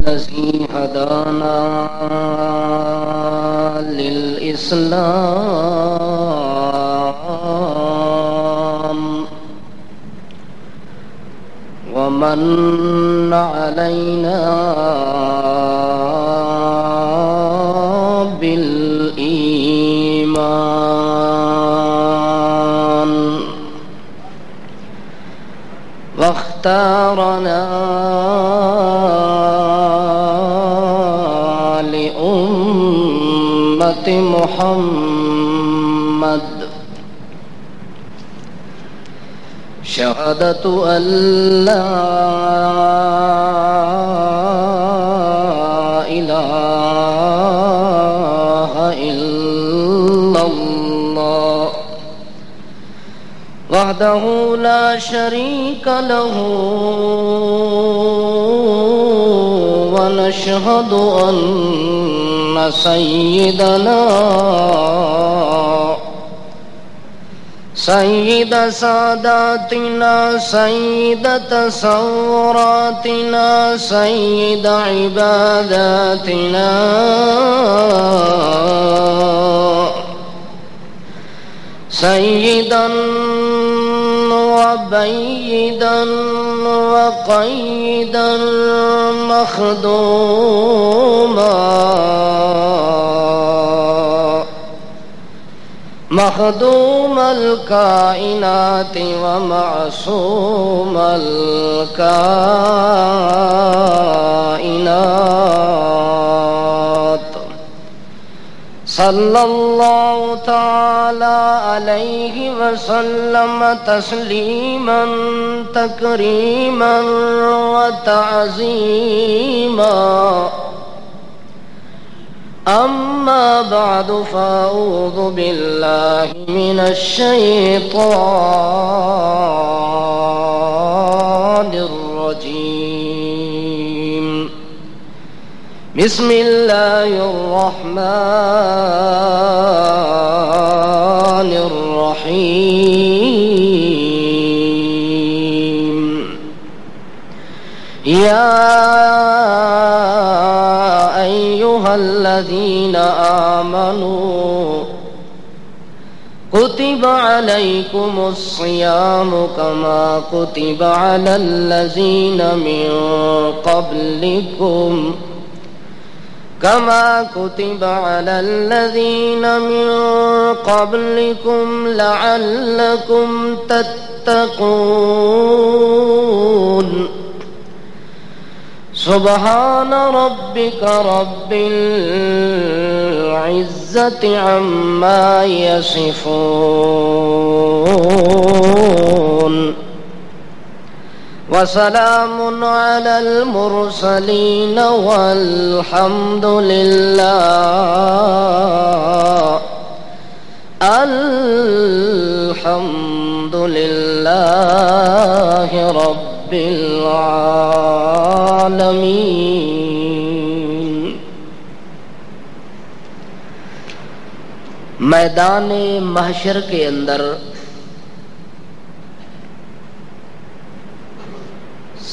الذي هدانا للإسلام ومن علينا بالإيمان واختارنا لأمة محمد شهادة أن لا إله إلا الله وحده لا شريك له ونشهد أن سيد ساداتنا سيد تصوراتنا سيد عباداتنا سيدا وبيدا وقيدا مخدوم الكائنات ومعصوم الكائنات صلى الله تعالى عليه وسلم تسليما تكريما وتعظيما أما بعد فأعوذ بالله من الشيطان الرجيم بسم الله الرحمن الرحيم يا أيها الذين آمنوا كتب عليكم الصيام كما كتب على الذين من قبلكم لعلكم تتقون سبحان ربك رب العزة عما يصفون وسلام على المرسلين والحمد لله رب العالمین۔ میدان محشر کے اندر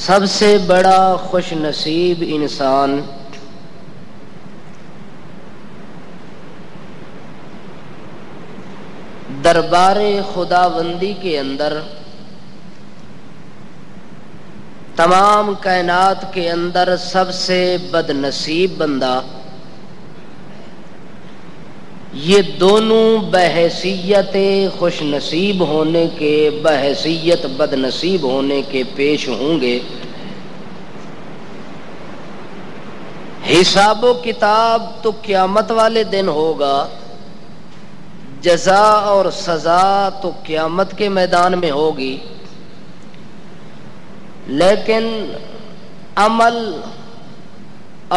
سب سے بڑا خوش نصیب انسان دربار خداوندی کے اندر تمام کائنات کے اندر سب سے بد نصیب بندہ، یہ دونوں بحیثیت خوش نصیب ہونے کے، بحیثیت بد نصیب ہونے کے پیش ہوں گے۔ حساب و کتاب تو قیامت والے دن ہوگا، جزا اور سزا تو قیامت کے میدان میں ہوگی، لیکن عمل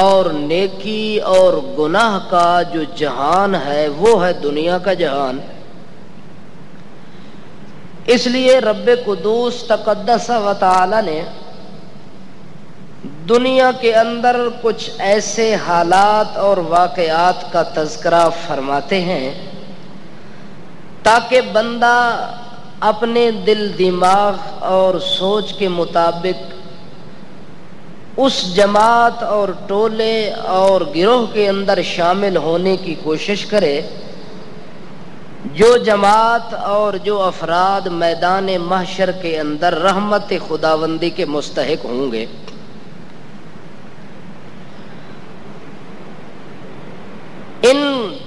اور نیکی اور گناہ کا جو جہان ہے وہ ہے دنیا کا جہان۔ اس لیے رب قدوس تقدس و تعالی نے دنیا کے اندر کچھ ایسے حالات اور واقعات کا تذکرہ فرماتے ہیں تاکہ بندہ اپنے دل دماغ اور سوچ کے مطابق اس جماعت اور ٹولے اور گروہ کے اندر شامل ہونے کی کوشش کرے جو جماعت اور جو افراد میدان محشر کے اندر رحمت خداوندی کے مستحق ہوں گے۔ ان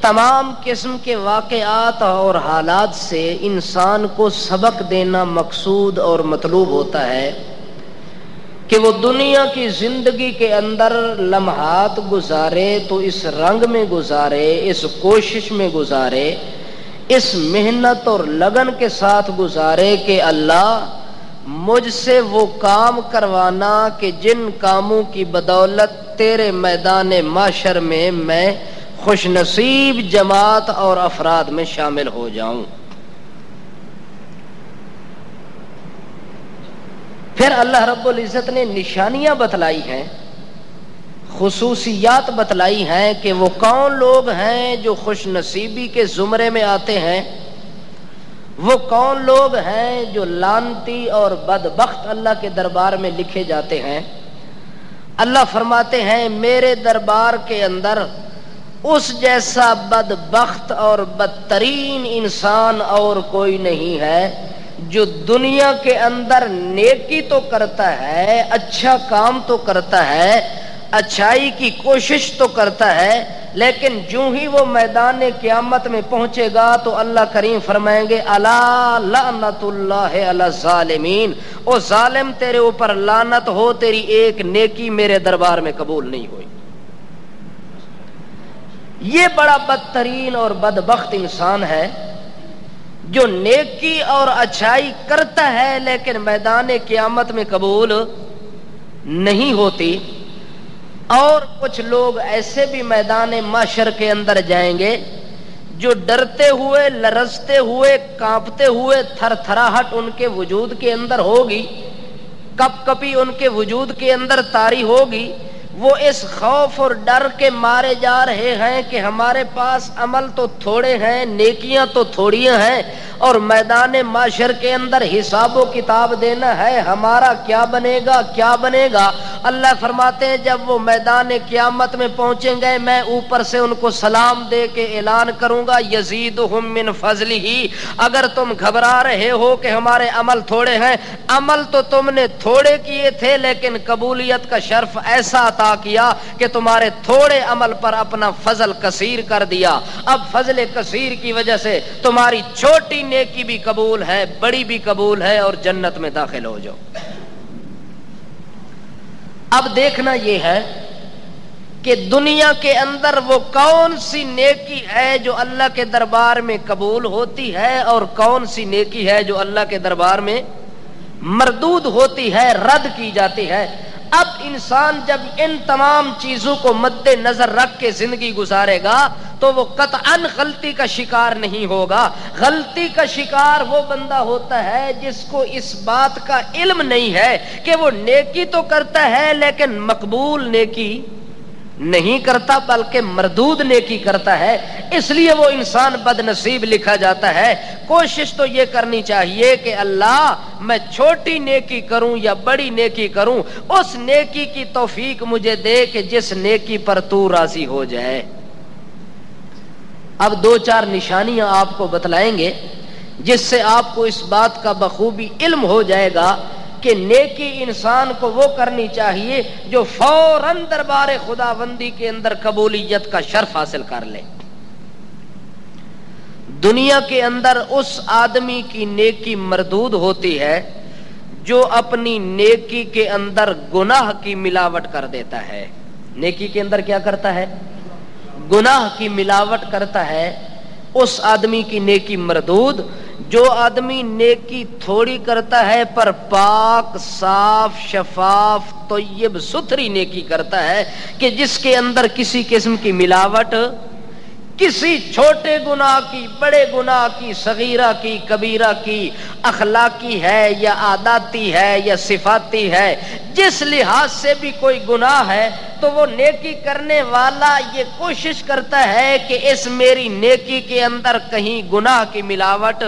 تمام قسم کے واقعات اور حالات سے انسان کو سبق دینا مقصود اور مطلوب ہوتا ہے کہ وہ دنیا کی زندگی کے اندر لمحات گزارے تو اس رنگ میں گزارے، اس کوشش میں گزارے، اس محنت اور لگن کے ساتھ گزارے کہ اللہ مجھ سے وہ کام کروانا کہ جن کاموں کی بدولت تیرے میدان محشر میں خوش نصیب جماعت اور افراد میں شامل ہو جاؤں۔ پھر اللہ رب العزت نے نشانیاں بتلائی ہیں، خصوصیات بتلائی ہیں کہ وہ کون لوگ ہیں جو خوش نصیبی کے زمرے میں آتے ہیں، وہ کون لوگ ہیں جو لعنتی اور بدبخت اللہ کے دربار میں لکھے جاتے ہیں۔ اللہ فرماتے ہیں میرے دربار کے اندر اس جیسا بدبخت اور بدترین انسان اور کوئی نہیں ہے جو دنیا کے اندر نیکی تو کرتا ہے، اچھا کام تو کرتا ہے، اچھائی کی کوشش تو کرتا ہے، لیکن جو ہی وہ میدان قیامت میں پہنچے گا تو اللہ کریم فرمائیں گے الا لعنت اللہ علی الظالمین، او ظالم تیرے اوپر لعنت ہو، تیری ایک نیکی میرے دربار میں قبول نہیں ہوئی۔ یہ بڑا بدترین اور بدبخت انسان ہے جو نیکی اور اچھائی کرتا ہے لیکن میدان قیامت میں قبول نہیں ہوتی۔ اور کچھ لوگ ایسے بھی میدان محشر کے اندر جائیں گے جو ڈرتے ہوئے، لرزتے ہوئے، کانپتے ہوئے، تھر تھراہٹ ان کے وجود کے اندر ہوگی، کپ کپی ان کے وجود کے اندر طاری ہوگی۔ وہ اس خوف اور ڈر کے مارے جا رہے ہیں کہ ہمارے پاس عمل تو تھوڑے ہیں، نیکیاں تو تھوڑیاں ہیں، اور میدان معاشر کے اندر حساب و کتاب دینا ہے، ہمارا کیا بنے گا، کیا بنے گا۔ اللہ فرماتے ہیں جب وہ میدان قیامت میں پہنچیں گے میں اوپر سے ان کو سلام دے کے اعلان کروں گا یزیدہم من فضلہ، اگر تم گھبرا رہے ہو کہ ہمارے عمل تھوڑے ہیں، عمل تو تم نے تھوڑے کیے تھے لیکن قبولیت کا شرف ایسا عطا کیا کہ تمہارے تھوڑے عمل پر اپنا فضل کثیر کر دیا۔ اب فضل کثیر کی وجہ سے تمہاری چھوٹی نیکی بھی قبول ہے، بڑی بھی قبول ہے، اور جنت میں داخل ہو جاؤ۔ اب دیکھنا یہ ہے کہ دنیا کے اندر وہ کون سی نیکی ہے جو اللہ کے دربار میں قبول ہوتی ہے اور کون سی نیکی ہے جو اللہ کے دربار میں مردود ہوتی ہے، رد کی جاتی ہے۔ اب انسان جب ان تمام چیزوں کو مد نظر رکھ کے زندگی گزارے گا تو وہ قطعاً غلطی کا شکار نہیں ہوگا۔ غلطی کا شکار وہ بندہ ہوتا ہے جس کو اس بات کا علم نہیں ہے کہ وہ نیکی تو کرتا ہے لیکن مقبول نیکی نہیں کرتا بلکہ مردود نیکی کرتا ہے، اس لیے وہ انسان بد نصیب لکھا جاتا ہے۔ کوشش تو یہ کرنی چاہیے کہ اللہ میں چھوٹی نیکی کروں یا بڑی نیکی کروں، اس نیکی کی توفیق مجھے دے کہ جس نیکی پر تو راضی ہو جائے۔ اب دو چار نشانیاں آپ کو بتلائیں گے جس سے آپ کو اس بات کا بخوبی علم ہو جائے گا کہ نیکی انسان کو وہ کرنی چاہیے جو فوراً دربار خداوندی کے اندر قبولیت کا شرف حاصل کر لے۔ دنیا کے اندر اس آدمی کی نیکی مردود ہوتی ہے جو اپنی نیکی کے اندر گناہ کی ملاوٹ کر دیتا ہے۔ نیکی کے اندر کیا کرتا ہے؟ گناہ کی ملاوٹ کرتا ہے، اس آدمی کی نیکی مردود۔ جو آدمی نیکی تھوڑی کرتا ہے پر پاک، صاف، شفاف، طیب، ستھری نیکی کرتا ہے کہ جس کے اندر کسی قسم کی ملاوٹ، کسی چھوٹے گناہ کی، بڑے گناہ کی، صغیرہ کی، کبیرہ کی، اخلاقی ہے یا عاداتی ہے یا صفاتی ہے، جس لحاظ سے بھی کوئی گناہ ہے تو وہ نیکی کرنے والا یہ کوشش کرتا ہے کہ اس میری نیکی کے اندر کہیں گناہ کی ملاوٹ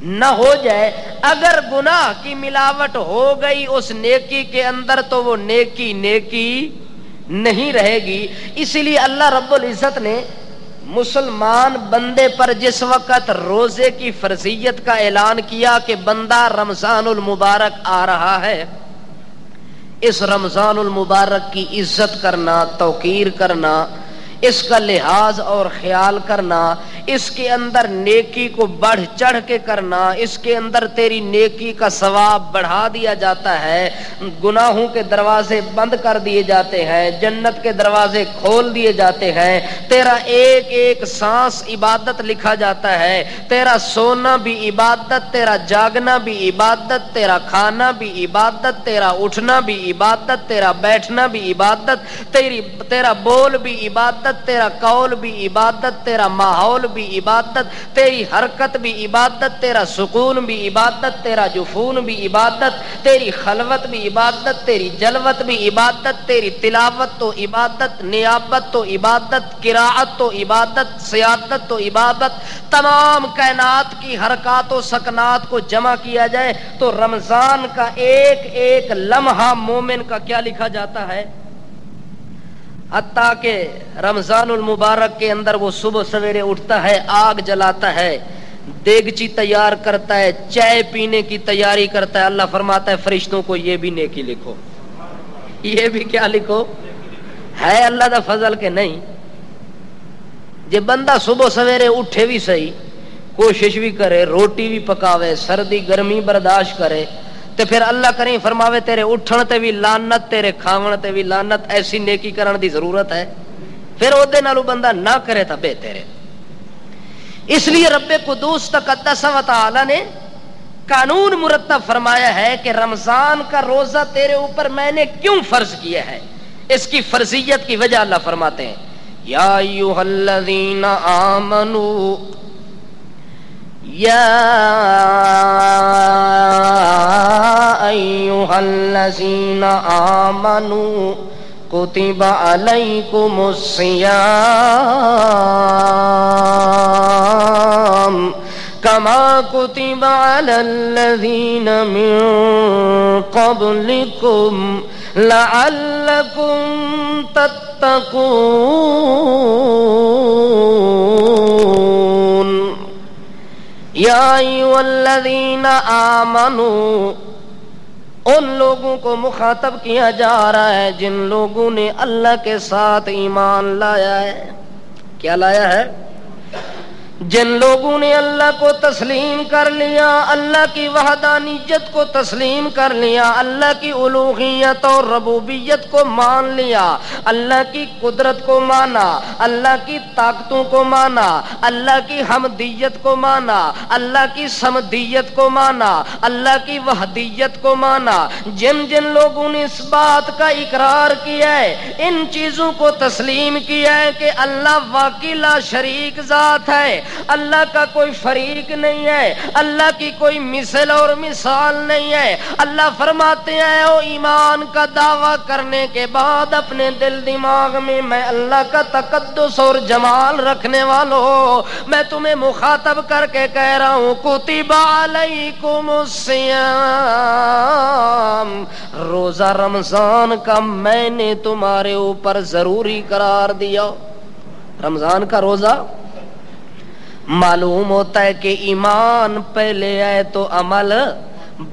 نہ ہو جائے. اگر گناہ کی ملاوٹ ہو گئی اس نیکی کے اندر تو وہ نیکی نہیں رہے گی. اسی لیے اللہ رب العزت نے مسلمان بندے پر جس وقت روزے کی فرضیت کا اعلان کیا کہ بندہ رمضان المبارک آ رہا ہے، اس رمضان المبارک کی عزت کرنا، توقیر کرنا، اس کا لحاظ اور خیال کرنا، اس کے اندر نیکی کو بڑھ چڑھ کے کرنا، اس کے اندر تیری نیکی کا ثواب بڑھا دیا جاتا ہے، گناہوں کے دروازے بند کر دیے جاتے ہیں، جنت کے دروازے کھول دیے جاتے ہیں، تیرا ایک ایک سانس عبادت لکھا جاتا ہے، تیرا سونا بھی عبادت، تیرا جاگنا بھی عبادت، تیرا کھانا بھی عبادت، تیرا اٹھنا بھی عبادت، تیرا بیٹھنا بھی عبادت، تیرا بول بھی عبادت، تیرا قول بھی عبادت، تیرا ماحول بھی عبادت، تیری حرکت بھی عبادت، تیرا سکون بھی عبادت، تیرا جفون بھی عبادت، تیری خلوت بھی عبادت، تیری جلوت بھی عبادت، تیری تلاوت تو عبادت، نیابت تو عبادت، قراءت تو عبادت، سیادت تو عبادت. تمام کائنات کی حرکات و سکنات کو جمع کیا جائے تو رمضان کا ایک ایک لمحہ مومن کا کیا لکھا جاتا ہے. حتیٰ کہ رمضان المبارک کے اندر وہ صبح سویرے اٹھتا ہے، آگ جلاتا ہے، دیگچی تیار کرتا ہے، چائے پینے کی تیاری کرتا ہے. اللہ فرماتا ہے فرشتوں کو یہ بھی نیکی لکھو. یہ بھی کیا لکھو؟ ہے اللہ دا فضل کہ نہیں؟ جے بندہ صبح سویرے اٹھے بھی صحیح، کوشش بھی کرے، روٹی بھی پکاوے، سردی گرمی برداشت کرے، تے پھر اللہ کریم فرماوے تیرے اٹھن تے بھی لعنت، تیرے کھاون تے بھی لعنت. ایسی نیکی کرن دی ضرورت ہے؟ پھر اودے نالوں بندہ نہ کرے تا بہتر ہے. اس لیے رب قدوس تقدس و تعالی نے قانون مرتب فرمایا ہے کہ رمضان کا روزہ تیرے اوپر میں نے کیوں فرض کیا ہے. اس کی فرضیت کی وجہ اللہ فرماتے ہیں یا ایھا الذین آمنوا، یا ایھا الذین آمنوا کتب علیکم الصیام کما کتب علی الذین من قبلکم لعلکم تتقون. یا ایھا الذین آمنوا، ان لوگوں کو مخاطب کیا جا رہا ہے جن لوگوں نے اللہ کے ساتھ ایمان لایا ہے. کیا لایا ہے؟ جن لوگوں نے اللہ کو تسلیم کر لیا، اللہ کی وحدانیت کو تسلیم کر لیا، اللہ کی الوہیت اور ربوبیت کو مان لیا، اللہ کی قدرت کو مانا، اللہ کی طاقتوں کو مانا، اللہ کی حمدیت کو مانا، اللہ کی سمدیت کو مانا، اللہ کی وحدیت کو مانا. جن جن لوگوں نے اس بات کا اقرار کیا ہے، ان چیزوں کو تسلیم کیا ہے کہ اللہ واقعی لا شریک ذات ہے، اللہ کا کوئی فریق نہیں ہے، اللہ کی کوئی مثل اور مثال نہیں ہے. اللہ فرماتے ہیں او ایمان کا دعویٰ کرنے کے بعد اپنے دل دماغ میں میں اللہ کا تقدس اور جمال رکھنے والوں، میں تمہیں مخاطب کر کے کہہ رہا ہوں کتب علیکم الصیام، روزہ رمضان کا میں نے تمہارے اوپر ضروری قرار دیا. رمضان کا روزہ معلوم ہوتا ہے کہ ایمان پہلے آئے تو عمل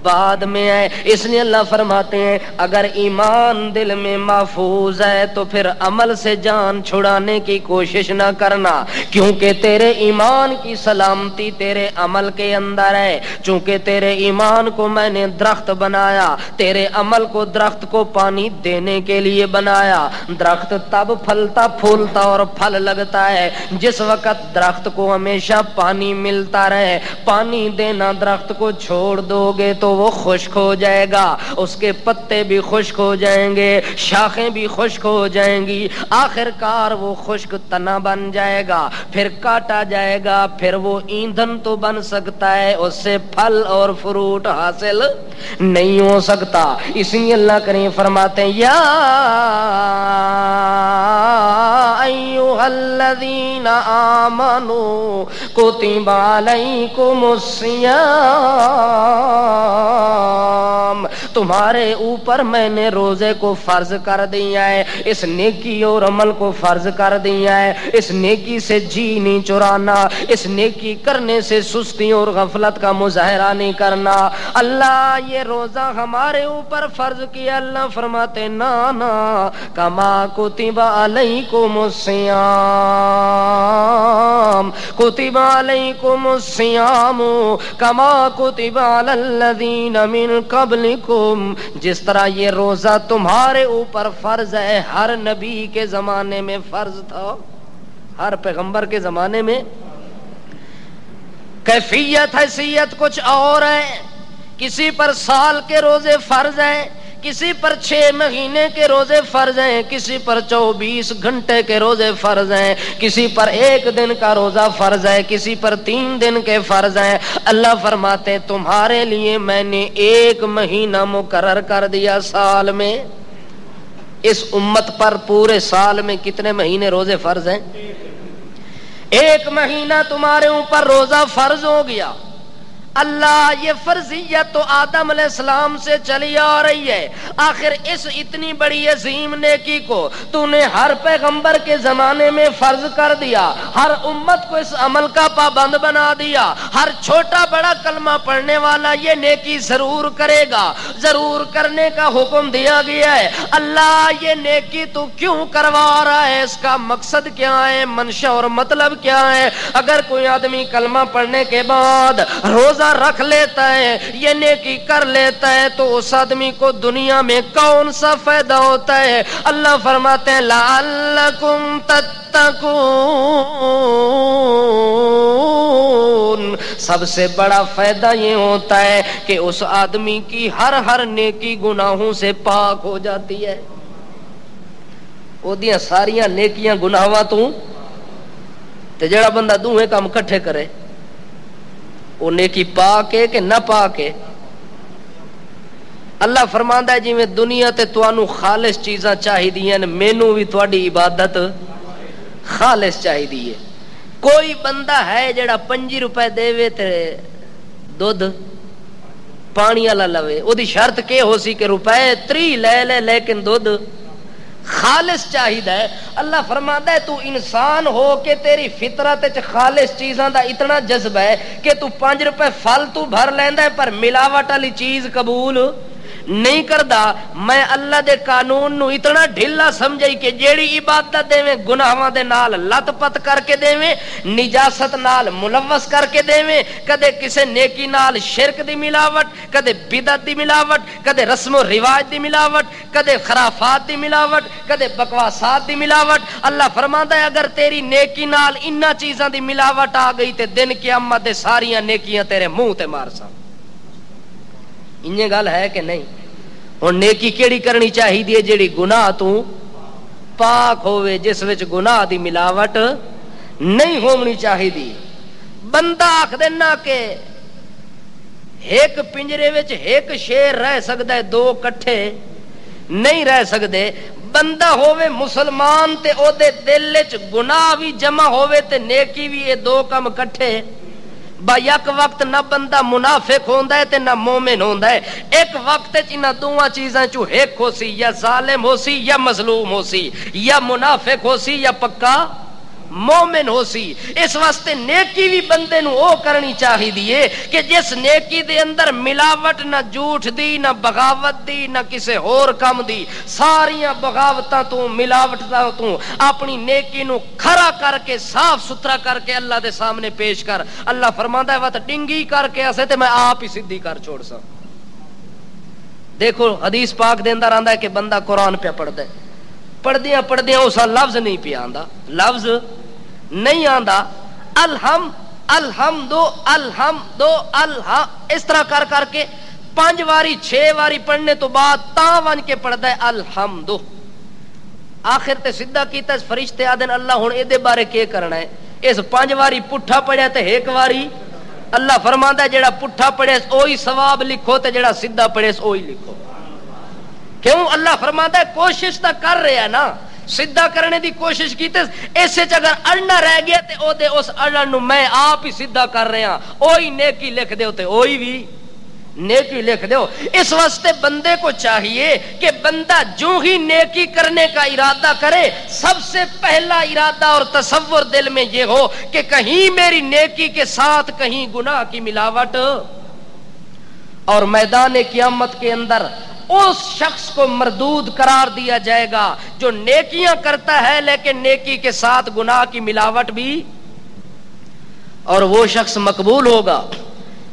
بعد میں آئے. اس لیے اللہ فرماتے ہیں اگر ایمان دل میں محفوظ ہے تو پھر عمل سے جان چھڑانے کی کوشش نہ کرنا، کیونکہ تیرے ایمان کی سلامتی تیرے عمل کے اندر ہے. چونکہ تیرے ایمان کو میں نے درخت بنایا، تیرے عمل کو درخت کو پانی دینے کے لیے بنایا. درخت تب پھلتا پھولتا اور پھل لگتا ہے جس وقت درخت کو ہمیشہ پانی ملتا رہے. پانی دینا درخت کو چھوڑ دو گے تو وہ خشک ہو جائے گا، اس کے پتے بھی خشک ہو جائیں گے، شاخیں بھی خشک ہو جائیں گی، آخر کار وہ خشک تنا بن جائے گا، پھر کاٹا جائے گا، پھر وہ ایندھن تو بن سکتا ہے، اس سے پھل اور فروٹ حاصل نہیں ہو سکتا. اس لیے اللہ کریم فرماتے ہیں یا ایھا الذین الذین آمنوا کتب علیکم الصیام، تمہارے اوپر میں نے روزے کو فرض کر دیا ہے، اس نیکی اور عمل کو فرض کر دیا ہے، اس نیکی سے جی نہیں چرانا، اس نیکی کرنے سے سستی اور غفلت کا مظاہرہ نہیں کرنا۔ اللہ یہ روزہ ہمارے اوپر فرض کیا، اللہ فرماتے نا نا کما کتب علیکم الصیام، کتب علیکم الصیام کما کتب علی الذین من قبلکم، جس طرح یہ روزہ تمہارے اوپر فرض ہے، ہر نبی کے زمانے میں فرض تھا، ہر پیغمبر کے زمانے میں کیفیت حیثیت کچھ اور ہے، کسی پر سال کے روزے فرض ہیں، کسی پر 6 مہینے کے روزے فرض ہیں، کسی پر 24 گھنٹے کے روزے فرض ہیں، کسی پر 1 دن کا روزہ فرض ہے، کسی پر 3 دن کے فرض ہیں۔ اللہ فرماتے تمہارے لیے میں نے 1 مہینہ مقرر کر دیا سال میں۔ اس امت پر پورے سال میں کتنے مہینے روزے فرض ہیں؟ 1 مہینہ تمہارے اوپر روزہ فرض ہو گیا۔ اللہ یہ فرضیت تو آدم علیہ السلام سے چلی آ رہی ہے، آخر اس اتنی بڑی عظیم نیکی کو تو نے ہر پیغمبر کے زمانے میں فرض کر دیا، ہر امت کو اس عمل کا پابند بنا دیا، ہر چھوٹا بڑا کلمہ پڑھنے والا یہ نیکی ضرور کرے گا، ضرور کرنے کا حکم دیا گیا ہے۔ اللہ یہ نیکی تو کیوں کروا رہا ہے، اس کا مقصد کیا ہے، منشا اور مطلب کیا ہے؟ اگر کوئی آدمی کلمہ پڑھنے کے بعد روزہ رکھ لیتا ہے، یہ نیکی کر لیتا ہے، تو اس آدمی کو دنیا میں کون سا فائدہ ہوتا ہے؟ اللہ فرماتے ہیں لعلکم تتقون، سب سے بڑا فائدہ یہ ہوتا ہے کہ اس آدمی کی ہر نیکی گناہوں سے پاک ہو جاتی ہے۔ وہ دیاں ساریاں نیکیاں گناہاں تو تے جڑا بندہ دوہے کام کٹھے کرے وہ نیکی پاک ہے کہ نہ پاک ہے؟ اللہ فرماندا ہے جی میں دنیا تے توانوں خالص چیزاں چاہیدیاں، مینوں بھی تواڈی عبادت خالص چاہیدی ہے۔ کوئی بندہ ہے جڑا 5 روپے دے تے دودھ پانی والا لوے، او دی شرط کہ ہو سی کہ روپے 3 لے لیکن دودھ خالص چاہیدا ہے۔ اللہ فرماندا ہے تو انسان ہو کے تیری فطرت وچ خالص چیزاں دا اتنا جذبہ ہے کہ تو 5 روپے فالتو بھر لیندا ہے پر ملاوٹ والی چیز قبول نہیں کردا۔ میں اللہ دے قانون نو اتنا ڈھیلا سمجھائی کہ جیڑی عبادت دیویں گناہاں دے نال لت پت کر کے دیویں، نجاست نال ملوث کر کے دیویں، کدے کسے نیکی نال شرک دی ملاوٹ، کدے بدعت دی ملاوٹ، کدے رسم و رواج دی ملاوٹ، کدے خرافات دی ملاوٹ، کدے بکواسات دی ملاوٹ۔ اللہ فرماندا ہے اگر تیری نیکی نال انہاں چیزاں دی ملاوٹ آ گئی تے دن قیامت دے ساریاں نیکیاں تیرے منہ تے مارساں۔ انہیں گل ہے کہ نہیں؟ اور نیکی کیڑی کرنی چاہیے جیڑی گناہ تو پاک ہوئے، جس وچ گناہ دی ملاوٹ نہیں ہونی چاہیے۔ بندہ آکھ دینا کہ ایک پنجرے وچ ایک شیر رہ سکدا ہے، 2 کٹھے نہیں رہ سکدے۔ بندہ ہووے مسلمان تے او دے دل وچ گناہ بھی جمع ہووے تے نیکی بھی، یہ 2 کم کٹھے با یک وقت نہ بندہ منافق ہوندا ہے تے نہ مومن ہوندا ہے۔ ایک وقت انہاں دوواں چیزاں چوں ایک ہو سی، یا ظالم ہو سی یا مظلوم ہو سی، یا منافق ہو سی یا پکا مومن ہو سی۔ اس واسطے نیکی بھی بندے نو او کرنی چاہیے کہ جس نیکی دے اندر ملاوٹ نہ جھوٹ دی، نہ بغاوت دی، نہ کسے اور کم دی، ساریاں بغاوتاں تو ملاوٹاں تو اپنی نیکی نو کھرا کر کے صاف ستھرا کر کے اللہ دے سامنے پیش کر۔ اللہ فرماندا ہے وت ڈنگی کر کے اسے تے میں آپ ہی سیدھی کر چھوڑ سا۔ دیکھو حدیث پاک دے اندر آندا ہے کہ بندہ قرآن پہ پڑھدا ہے، پڑھدیاں اس لفظ نہیں پیا آندا، لفظ نہیں آندا، الحمد اس طرح کر کے 5 واری 6 واری پڑھنے تو بعد تاں ون کے پڑھدا ہے الحمد۔ آخر تے سیدھا کیتا فرشتے آدن اللہ ہن اے دے بارے کی کرنا ہے؟ اس 5 واری پٹھا پڑھیا تے 1 واری اللہ فرماندا ہے جڑا پٹھا پڑھے اوہی ثواب لکھو تے جڑا سیدھا پڑھے اوہی لکھو۔ کیوں؟ اللہ فرماندا ہے کوشش تا کر رہا ہے نا، سیدھا کرنے دی کوشش کیتے ایسے چ اگر اڑنا رہ گیا تے او دے اس اڑن نو میں آپ ہی سیدھا کر رہا اوہی نیکی لکھ دیو تے اوہی بھی نیکی لکھ دیو. اس واسطے بندے کو چاہیے کہ بندہ جو ہی نیکی کرنے کا ارادہ کرے سب سے پہلا ارادہ اور تصور دل میں یہ ہو کہ کہیں میری نیکی کے ساتھ کہیں گناہ کی ملاوٹ. اور میدان قیامت کے اندر اس شخص کو مردود قرار دیا جائے گا جو نیکیاں کرتا ہے لیکن نیکی کے ساتھ گناہ کی ملاوٹ بھی. اور وہ شخص مقبول ہوگا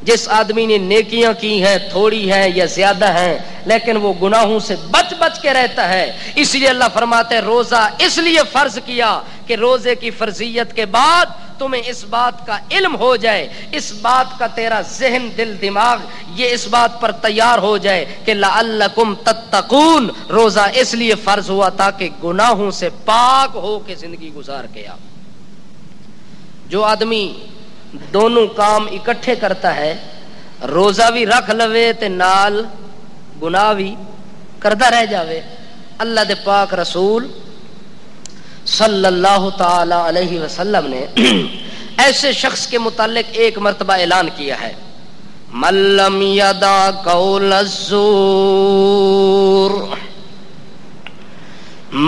جس آدمی نے نیکیاں کی ہیں تھوڑی ہیں یا زیادہ ہیں لیکن وہ گناہوں سے بچ بچ کے رہتا ہے. اس لیے اللہ فرماتے ہیں روزہ اس لیے فرض کیا کہ روزے کی فرضیت کے بعد تمہیں اس بات کا علم ہو جائے, اس بات کا تیرا ذہن دل دماغ یہ اس بات پر تیار ہو جائے کہ لعلکم تتقون. روزہ اس لیے فرض ہوا تاکہ گناہوں سے پاک ہو کے زندگی گزار کے آ. جو آدمی دونوں کام اکٹھے کرتا ہے روزہ بھی رکھ لوے تے نال گناہ بھی کردا رہ جاوے. اللہ دے پاک رسول صلی اللہ تعالی علیہ وسلم نے ایسے شخص کے متعلق ایک مرتبہ اعلان کیا ہے من لم یدع قول الزور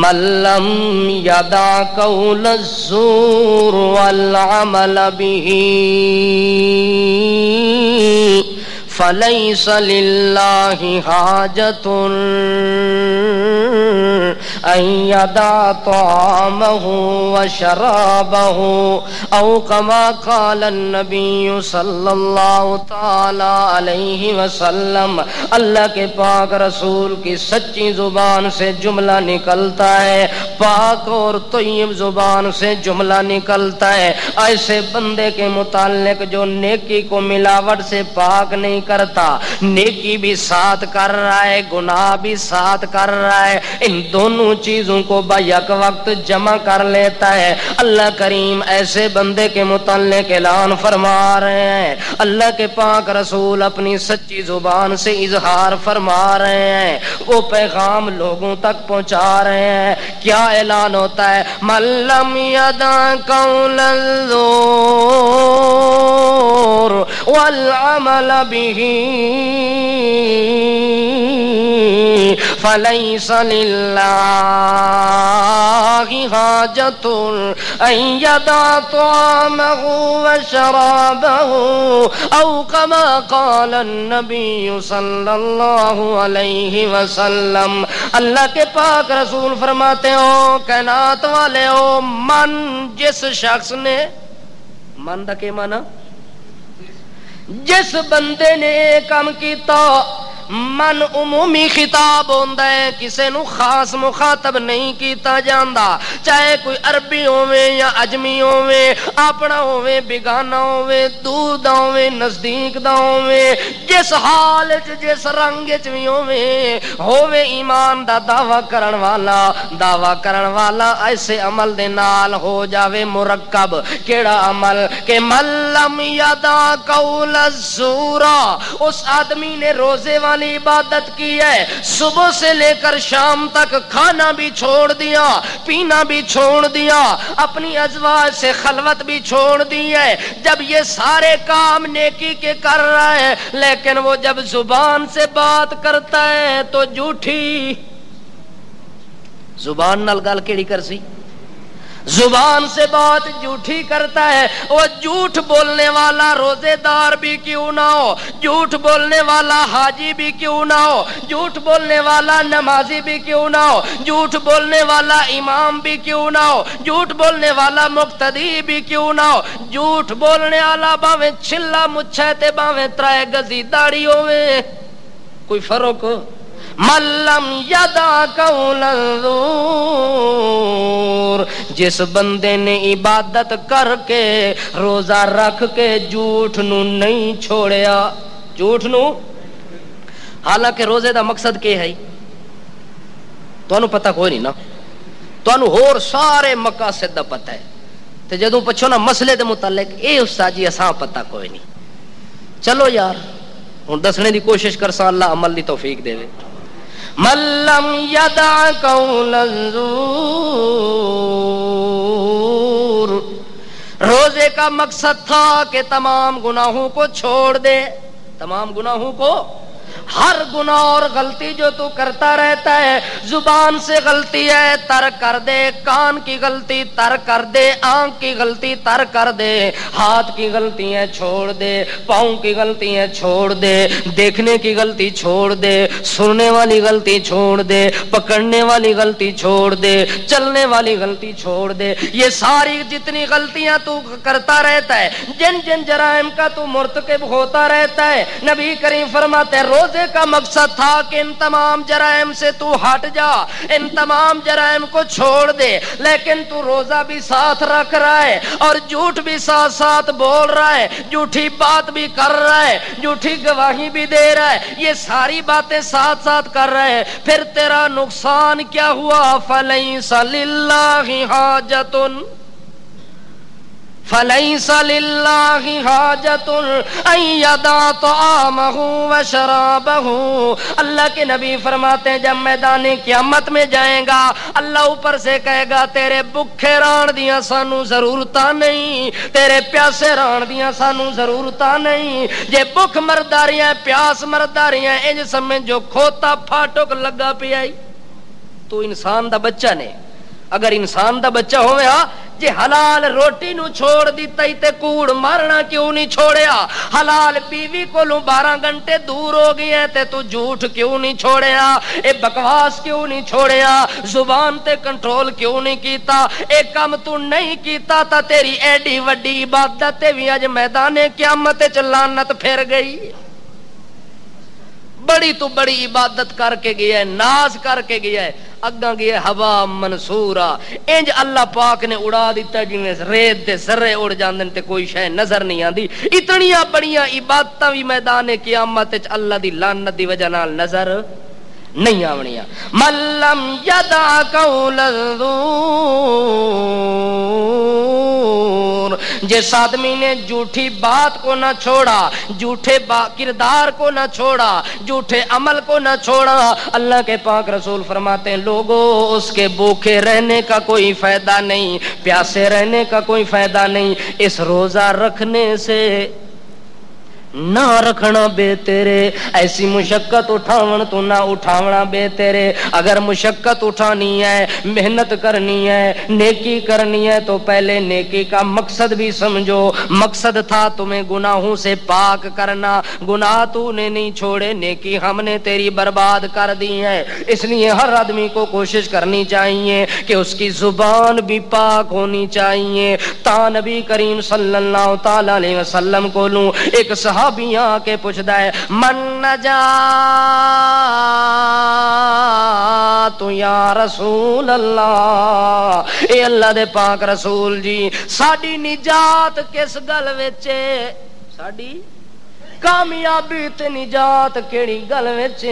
من لم یدع قول الزور والعمل به فلیس للہ حاجۃ ان یدع طعامہ وشرابہ او کما قال النبی صلی اللہ تعالی علیہ وسلم. اللہ کے پاک رسول کی سچی زبان سے جملہ نکلتا ہے, پاک اور طیب زبان سے جملہ نکلتا ہے ایسے بندے کے متعلق جو نیکی کو ملاوٹ سے پاک نہیں کرتا, نیکی بھی ساتھ کر رہا ہے گناہ بھی ساتھ کر رہا ہے, ان دونوں چیزوں کو بیک وقت جمع کر لیتا ہے. اللہ کریم ایسے بندے کے متعلق اعلان فرما رہے ہیں, اللہ کے پاک رسول اپنی سچی زبان سے اظہار فرما رہے ہیں, وہ پیغام لوگوں تک پہنچا رہے ہیں. کیا اعلان ہوتا ہے من لم یدع قول الزور والعمل به فلیس للہ حاجۃ ان یدع طعامہ وشرابہ او کما قال النبی صلی اللہ علیہ وسلم. اللہ کے پاک رسول فرماتے ہو کائنات والے ہو من جس شخص نے من دا کے مانا جس بندے نے کام کیتا من عمومی خطاب ہوندا ہے کسے نو خاص مخاطب نہیں کیتا جاندا چاہے کوئی عربی ہووے یا اجمی ہووے اپنا ہووے بیگانہ ہووے دور دا ہووے نزدیک دا ہووے جس حال وچ جس رنگ وچ وی ہووے ایمان دا دعویٰ کرن والا ایسے عمل دے نال ہو جاوے مرکب. کیڑا عمل کہ من لم یدع قول الزور, اس آدمی نے روزے والی عبادت کی ہے, صبح سے لے کر شام تک کھانا بھی چھوڑ دیا پینا بھی چھوڑ دیا اپنی ازواج سے خلوت بھی چھوڑ دی ہے. جب یہ سارے کام نیکی کے کر رہا ہے لیکن وہ جب زبان سے بات کرتا ہے تو جھوٹھی زبان نال گل کیڑی کرسی زبان سے بات جھوٹی کرتا ہے. وہ جھوٹ بولنے والا روزے دار بھی کیوں نہ ہو, جھوٹ بولنے والا حاجی بھی کیوں نہ ہو, جھوٹ بولنے والا نمازی بھی کیوں نہ ہو, جھوٹ بولنے والا امام بھی کیوں نہ ہو, جھوٹ بولنے والا مقتدی بھی کیوں نہ ہو, جھوٹ بولنے والا باویں چھلا مچھے تے باویں ترائے گزی داڑھی ہوے کوئی فرق من لم یدع قول الزور, جس بندے نے عبادت کر کے روزہ رکھ کے جھوٹ نو نہیں چھوڑیا. جھوٹ نو حالانکہ روزے دا مقصد کیا ہے تانوں پتہ کوئی نہیں نا, تانوں ہور سارے مقاصد دا پتہ ہے تے جدوں پچھو نا مسئلے دے متعلق اے استاد جی اساں پتہ کوئی نہیں. چلو یار ہن دسنے دی کوشش کرساں, اللہ عمل دی توفیق دے. من لم یدع قول الزور کا مقصد تھا کہ تمام گناہوں کو چھوڑ دے، تمام گناہوں کو، ہر گناہ اور غلطی جو تو کرتا رہتا ہے، زبان سے غلطی ہے ترک کر دے، کان کی غلطی ترک کر دے، آنکھ کی غلطی ترک کر دے، ہاتھ کی غلطیاں چھوڑ دے، پاؤں کی غلطیاں چھوڑ دے، دیکھنے کی غلطی چھوڑ دے، سننے والی غلطی چھوڑ دے، پکڑنے والی غلطی چھوڑ دے، چلنے والی غلطی چھوڑ دے، یہ ساری جتنی غلطیاں تو کرتا رہتا ہے، جن جن جرائم کا تو مرتکب ہوتا رہتا ہے، نبی کریم فرماتے ہیں روزے کا مقصد تھا کہ ان تمام جرائم سے تو ہٹ جا، ان تمام جرائم کو چھوڑ دے، لیکن تو روزہ بھی ساتھ رکھ رہا ہے اور جھوٹ بھی ساتھ ساتھ بول رہا ہے، جھوٹی بات بھی کر رہا ہے، جھوٹی گواہی بھی دے رہا ہے، یہ ساری باتیں ساتھ ساتھ کر رہا ہے، پھر تیرا نقصان کیا ہوا؟ فَلَيْسَ لِلَّهِ حَاجَةٌ فَلَيْسَ لِلَّهِ حَاجَةٌ أَن يَدَعَ طَعَامَهُ وَشَرَابَهُ۔ اللہ کے نبی فرماتے ہیں جب میدان قیامت میں جائیں گا، اللہ اوپر سے کہے گا تیرے بکھے ران دیاں سانو ضرورتاں نہیں، تیرے پیاسے ران دیاں سانو ضرورتاں نہیں، جے بکھ مرداریاں پیاس مرداریاں انج سمجھ جو کھوتا پھاٹک لگا پیا تو انسان دا بچہ نے، اگر انسان دا بچہ ہوئے ہاں جے حلال روٹی نو چھوڑ دیتا ہی تے کوڑ مارنا کیوں نہیں چھوڑیا؟ حلال بیوی کو 12 گھنٹے دور ہو گئی ہے تے تو جھوٹ کیوں نہیں چھوڑیا؟ اے بکواس کیوں نہیں چھوڑیا؟ زبان تے کنٹرول کیوں نہیں کیتا؟ اے کم تو نہیں کیتا تا تیری ایڈی وڈی عبادت بھی اج میدان قیامت وچ لعنت پھر گئی۔ بڑی تو بڑی عبادت کر کے گیا ہے، ناز کر کے گیا ہے، اگاں گیا ہوا منصورا، انج اللہ پاک نے اڑا دیتا جویں ریت دے ذرے اڑ جاندے تے کوئی شے نظر نہیں آندی۔ اتنیاں بڑیاں عبادتاں بھی میدان قیامت وچ اللہ دی لعنت دی وجہ نال نظر نہیں آونیاں۔ ملم یدع قول الزور، جس آدمی نے جھوٹی بات کو نہ چھوڑا، جھوٹے کردار کو نہ چھوڑا، جھوٹے عمل کو نہ چھوڑا، اللہ کے پاک رسول فرماتے ہیں لوگوں اس کے بھوکے رہنے کا کوئی فائدہ نہیں، پیاسے رہنے کا کوئی فائدہ نہیں، اس روزہ رکھنے سے نہ رکھنا بے تیرے، ایسی مشقت اٹھاون تو نہ اٹھاونا بے تیرے۔ اگر مشقت اٹھانی ہے، محنت کرنی ہے، نیکی کرنی ہے تو پہلے نیکی کا مقصد بھی سمجھو۔ مقصد تھا تمہیں گناہوں سے پاک کرنا، گناہ تو نے نہیں چھوڑے، نیکی ہم نے تیری برباد کر دی ہے۔ اس لیے ہر آدمی کو کوشش کرنی چاہیے کہ اس کی زبان بھی پاک ہونی چاہیے۔ تا نبی کریم صلی اللہ تعالی علیہ وسلم کو لوں ایک صحابی آ کے پوچھتا ہے من نجات یا رسول اللہ، اے اللہ دے پاک رسول جی ساڈی نجات کس گل وچ، ساڈی کامیابی تے نجات کیڑی گل وچ؟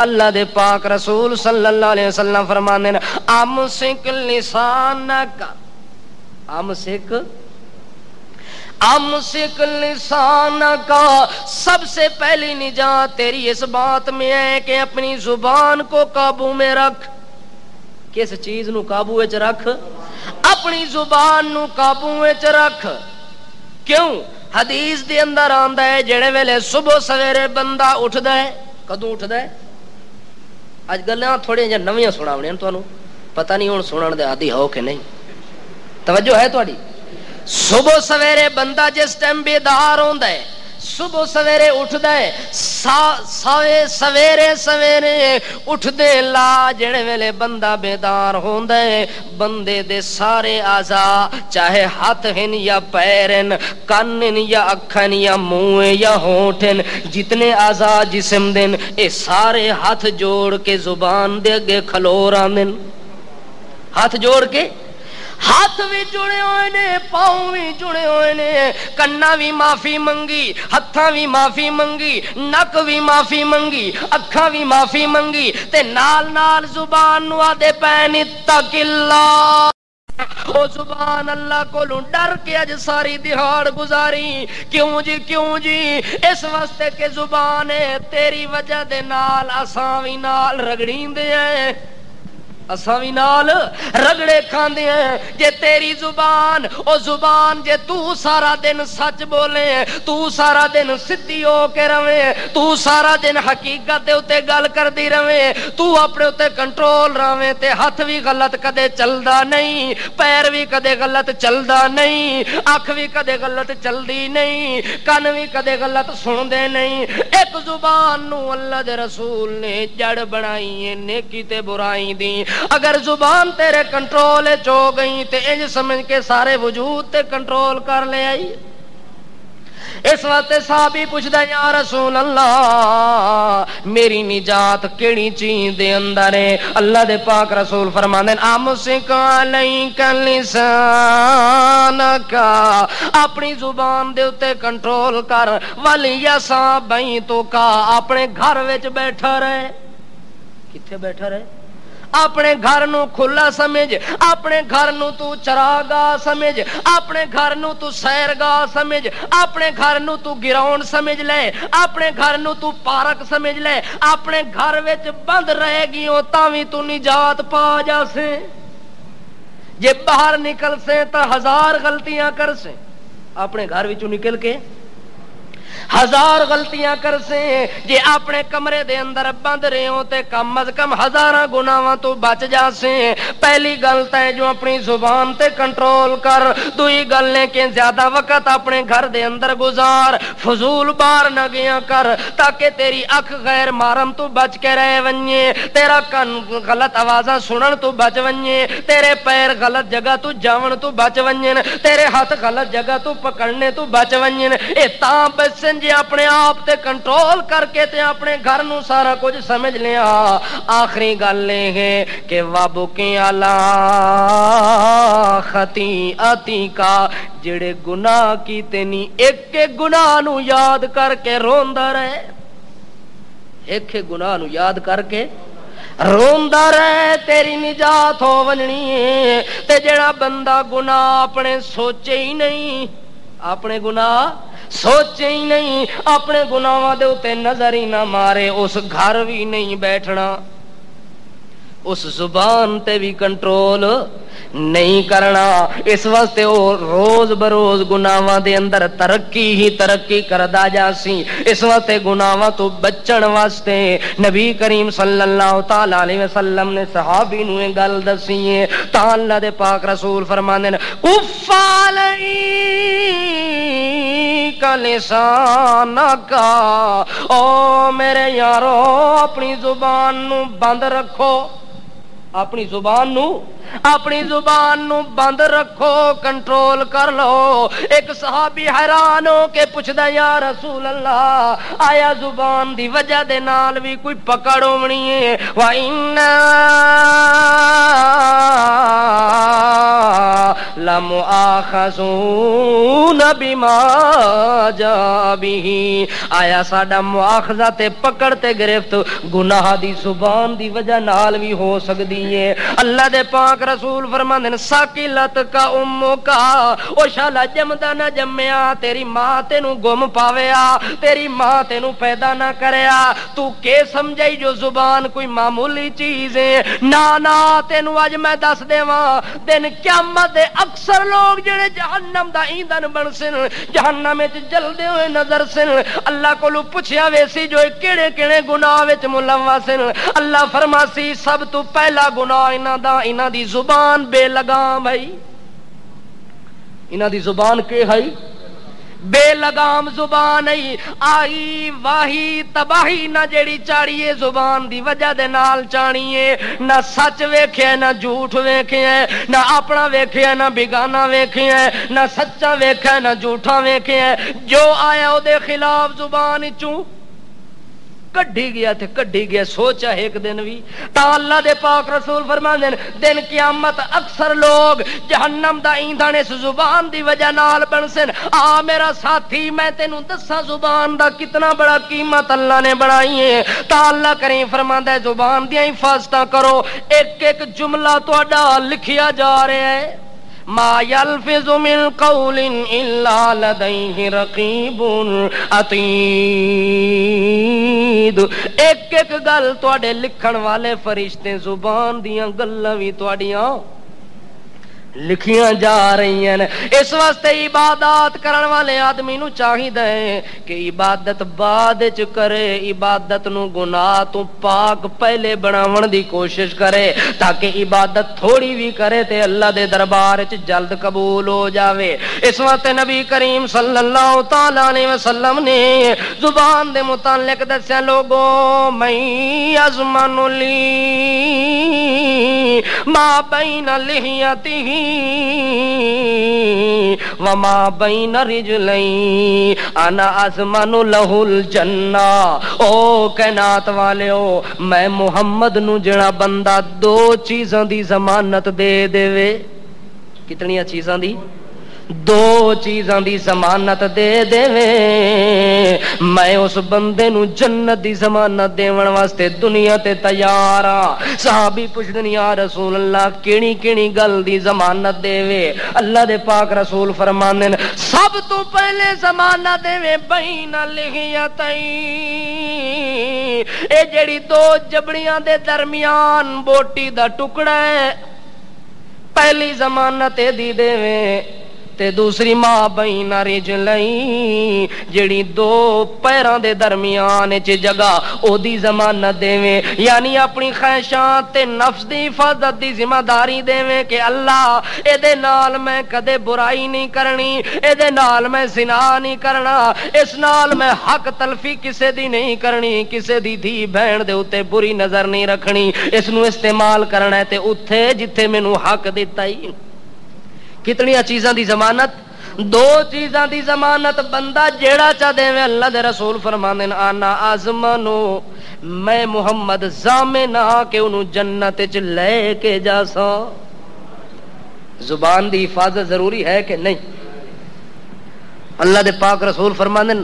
اللہ دے پاک رسول صلی اللہ علیہ وسلم فرماندے ہیں امسک لسانک، امسک لسانک، سب سے پہلی نجات تیری اس بات میں ہے کہ اپنی زبان کو قابو میں رکھ۔ کس چیز نو قابو وچ رکھ؟ اپنی زبان نو قابو وچ رکھ۔ کیوں؟ حدیث دے اندر آندا ہے جڑے ویلے صبح سویرے بندہ اٹھدا ہے، کدوں اٹھدا ہے؟ اج گلاں تھوڑیاں جہاں نویاں سناونیاں تانوں، پتہ نہیں ہن سنن دے عادی ہو کہ نہیں، توجہ ہے تہاڈی؟ صبح سویرے بندہ جس ٹائم بیدار ہوندا ہے، صبح سویرے اٹھدا ہے، سویرے سویرے اٹھدے لا جڑے ویلے بندہ بیدار ہوندا ہے، بندے دے سارے اعضاء چاہے ہاتھ ہن یا پیر ہن، کن ہن یا اکھن یا منہ یا ہونٹ ہن، جتنے اعضاء جسم دے اے سارے ہاتھ جوڑ کے زبان دے اگے کھلو راندن، ہاتھ جوڑ کے، ہاتھ بھی جڑے ہوئے نے، پاؤں بھی جڑے ہوئے نے، کنا بھی معافی منگی، ہتھاں بھی معافی منگی، نک بھی معافی منگی، اکھاں بھی معافی منگی، تے نال نال زبان نو آدے پین اتق اللہ، او زبان اللہ کو ڈر کے اج ساری دہاڑ گزاری۔ کیوں جی کیوں جی؟ اس واسطے کہ زبان ہے تیری وجہ دے نال اساں وی نال رگڑیندے ہیں۔ اساں وی نال رگڑے کھاندے ہیں. جے تیری زبان او زبان جے تو سارا دن سچ بولے, تو سارا دن سدھی ہو کے رہے, تو سارا دن حقیقت دے اوتے گل کردی رہے, تو اپنے اوتے کنٹرول رہے تے ہاتھ بھی غلط کدے چلدا نہیں, پیر بھی کدے غلط چلدا نہیں, اکھ بھی کدے غلط چلدی نہیں, کن بھی کدے غلط سندے نہیں. ایک زبان نو اللہ دے رسول نے جڑ بنائی ہے نیکی تے برائی دی. اگر زبان تیرے کنٹرول چو گئی تے انج سمجھ کے سارے وجود تے کنٹرول کر لے آئی. اس واسطے صحابی پوچھدا یا رسول اللہ میری نجات کیڑی چیز دے اندر ہے؟ اللہ دے پاک رسول فرماندے امسک علیک لسانک, اپنی زبان دے اوتے کنٹرول کر. ولیسا بیتک, اپنے گھر وچ بیٹھا رہے. کتھے بیٹھا رہے؟ اپنے گھر نو کھلا سمجھ, اپنے گھر نو تو چراگاہ سمجھ, اپنے گھر نو تو سیرگاہ سمجھ, اپنے گھر نو تو گراؤنڈ سمجھ لے, اپنے گھر نو تو پارک سمجھ لے. اپنے گھر وچ بند رہے گی تاں وی تو نجات پا جاسے. جے باہر نکل سے تا ہزار غلطیاں کر سے, اپنے گھر وچوں نکل کے ہزار غلطیاں کر سے. جے اپنے کمرے دے اندر بند رہے ہو تے کم از کم ہزاراں گناہاں تو بچ جا سے. پہلی گل تے جو اپنی زبان تے کنٹرول کر. دوئی گل نے کہ زیادہ وقت اپنے گھر دے اندر گزار, فضول باہر نہ گیا کر تاکہ تیری اکھ غیر محرم تو بچ کے رہ ونجے, تیرا کن غلط آوازاں سنن تو بچ ونجے, تیرے پیر غلط جگہ تو جاون تو بچ ونجن, تیرے ہاتھ غلط جگہ تو پکڑنے تو بچ ونجن. اے تاں بچن جے اپنے آپ تے کنٹرول کر کے تے اپنے گھر نو سارا کچھ سمجھ لیا. آخری گل یہ ہے کہ وابکی علی خطیئتی کا, جڑے گناہ کیتے نہیں ایک ایک گناہ نو یاد کر کے روندا رہے, ایک ایک گناہ نو یاد کر کے روندا رہے, تیری نجات ہو ونجنی ہے. تے جڑا بندہ گناہ اپنے سوچے ہی نہیں, اپنے گناہ سوچے ہی نہیں, اپنے گناہاں دے اوتے نظر ہی نہ مارے, اس گھر بھی نہیں بیٹھنا, اس زبان تے بھی کنٹرول نہیں کرنا. اس واسطے وہ روز بروز گناہاں دے اندر ترقی ہی ترقی کردا جاسی. اس واسطے گناہاں تو بچن واسطے نبی کریم صلی اللہ تعالی علیہ وسلم نے صحابی نو یہ گل دسی ہے. تا اللہ دے پاک رسول فرماندے نے کف علیک لسانک, او میرے یارو اپنی زبان نو بند رکھو, اپنی زبان نو بند رکھو, کنٹرول کر لو. ایک صحابی حیران ہو کے پوچھدا یا رسول اللہ آیا زبان دی وجہ دے نال بھی کوئی پکڑ ہونی ہے؟ وَإِنَّا لَمُؤَاخَذُونَ بِمَا جَاءَ بِهِ, آیا ساڈا مواخذہ تے پکڑ تے گرفت گناہ دی زبان دی وجہ نال بھی ہو سکدی ہے. اللہ دے پاک رسول فرماندے نے ساکلت کا امو کا, او شالا جمدا نہ جمیا, تیری ماں تینو گم پاویا, تیری ماں تینو پیدا نہ کریا, تو کے سمجھائی جو زبان کوئی معمولی چیز ہے؟ نا تینو اج میں دس دیواں, دن قیامت دے اکثر لوگ جڑے جہنم دا ایندھن بن سن, جہنم وچ جلدے ہوئے نظر سن, اللہ کولو پوچھیا ویسی جو کیڑے کیڑے گناہ وچ ملوث سن, اللہ فرماسی سب تو پہلا گناہ انہاں دی زبان بے لگام ہے. انہاں دی زبان کے ہے؟ بے لگام زبان ہے. آئی واہی تباہی نہ جیڑی چاڑیے زبان دی وجہ دے نال چاڑیے, نہ سچ ویکھیا نہ جھوٹ ویکھیا, نہ اپنا ویکھیا نہ بیگانہ ویکھیا, نہ سچا ویکھیا نہ جھوٹا ویکھیا, جو آیا او دے خلاف زبان چوں کڈی گیا تھے کڈی گیا. سوچا ایک دن بھی تا اللہ دے پاک رسول فرماندے دن قیامت اکثر لوگ جہنم دا ایندھن اس زبان دی وجہ نال بنسن. آ میرا ساتھی میں تینوں دساں زبان دا کتنا بڑا قیمت اللہ نے بنائی ہے. تا اللہ کریم فرماندا ہے زبان دی حفاظت کرو, ایک ایک جملہ تہاڈا لکھیا جا رہا ہے, ما یلفظ من قول الا لدیہ رقیب عتید، ایک ایک گل تواڈے لکھن والے فرشتے زبان دیاں گلاں وی تواڈیاں لکھیاں جا رہی ہیں۔ اس واسطے عبادات کرن والے آدمی نو چاہیدا ہے کہ عبادت بعد وچ کرے، عبادت نو گناہ تو پاک پہلے بناون دی کوشش کرے، تاکہ عبادت تھوڑی بھی کرے تے اللہ دے دربار وچ جلد قبول ہو جاوے۔ اس واسطے نبی کریم صلی اللہ تعالی علیہ وسلم نے زبان دے متعلق دسیا، لوگوں میں یضمن لی ما بین لحیتہ وما بین رجلین انا اضمن لہ الجنہ۔ او کائنات والیو، میں محمد نو جڑا بندہ دو چیزاں دی ضمانت دے دے، کتنیاں چیزاں دی؟ دو چیزاں دی ضمانت دے دے، میں اس بندے نو جنت دی ضمانت دیون واسطے دنیا تے تیار ہاں۔ صحابی پوچھدے یا رسول اللہ کیڑی کیڑی گل دی ضمانت دے وے؟ اللہ دے پاک رسول فرماندے سب تو پہلے ضمانت دے وے بین لحیتین، اے جڑی دو جبڑیاں دے درمیان بوٹی دا ٹکڑا ہے، پہلی ضمانت دی دے وے، تے دوسری ماں بین رجلین، جڑی دو پیراں دے درمیان وچ جگہ او دی ضمانت دیویں، یعنی اپنی خواہشات تے نفس دی حفاظت دی ذمہ داری دیویں کہ اللہ اے دے نال میں کدے برائی نہیں کرنی، اے دے نال میں زنا نہیں کرنا، اس نال میں حق تلفی کسے دی نہیں کرنی، کسے دی دھی بہن دے اوتے بری نظر نہیں رکھنی، اس نو استعمال کرنا ہے تے اوتھے جتھے مینوں حق دتا ہی۔ کتنی چیزاں دی ضمانت؟ دو چیزاں دی ضمانت بندہ جیڑا چا دے اللہ دے رسول فرماندے انا اضمنو، میں محمد ضامن ہاں کہ انہوں جنت وچ لے کے جا سا۔ زبان دی حفاظت ضروری ہے کہ نہیں؟ اللہ دے پاک رسول فرماندے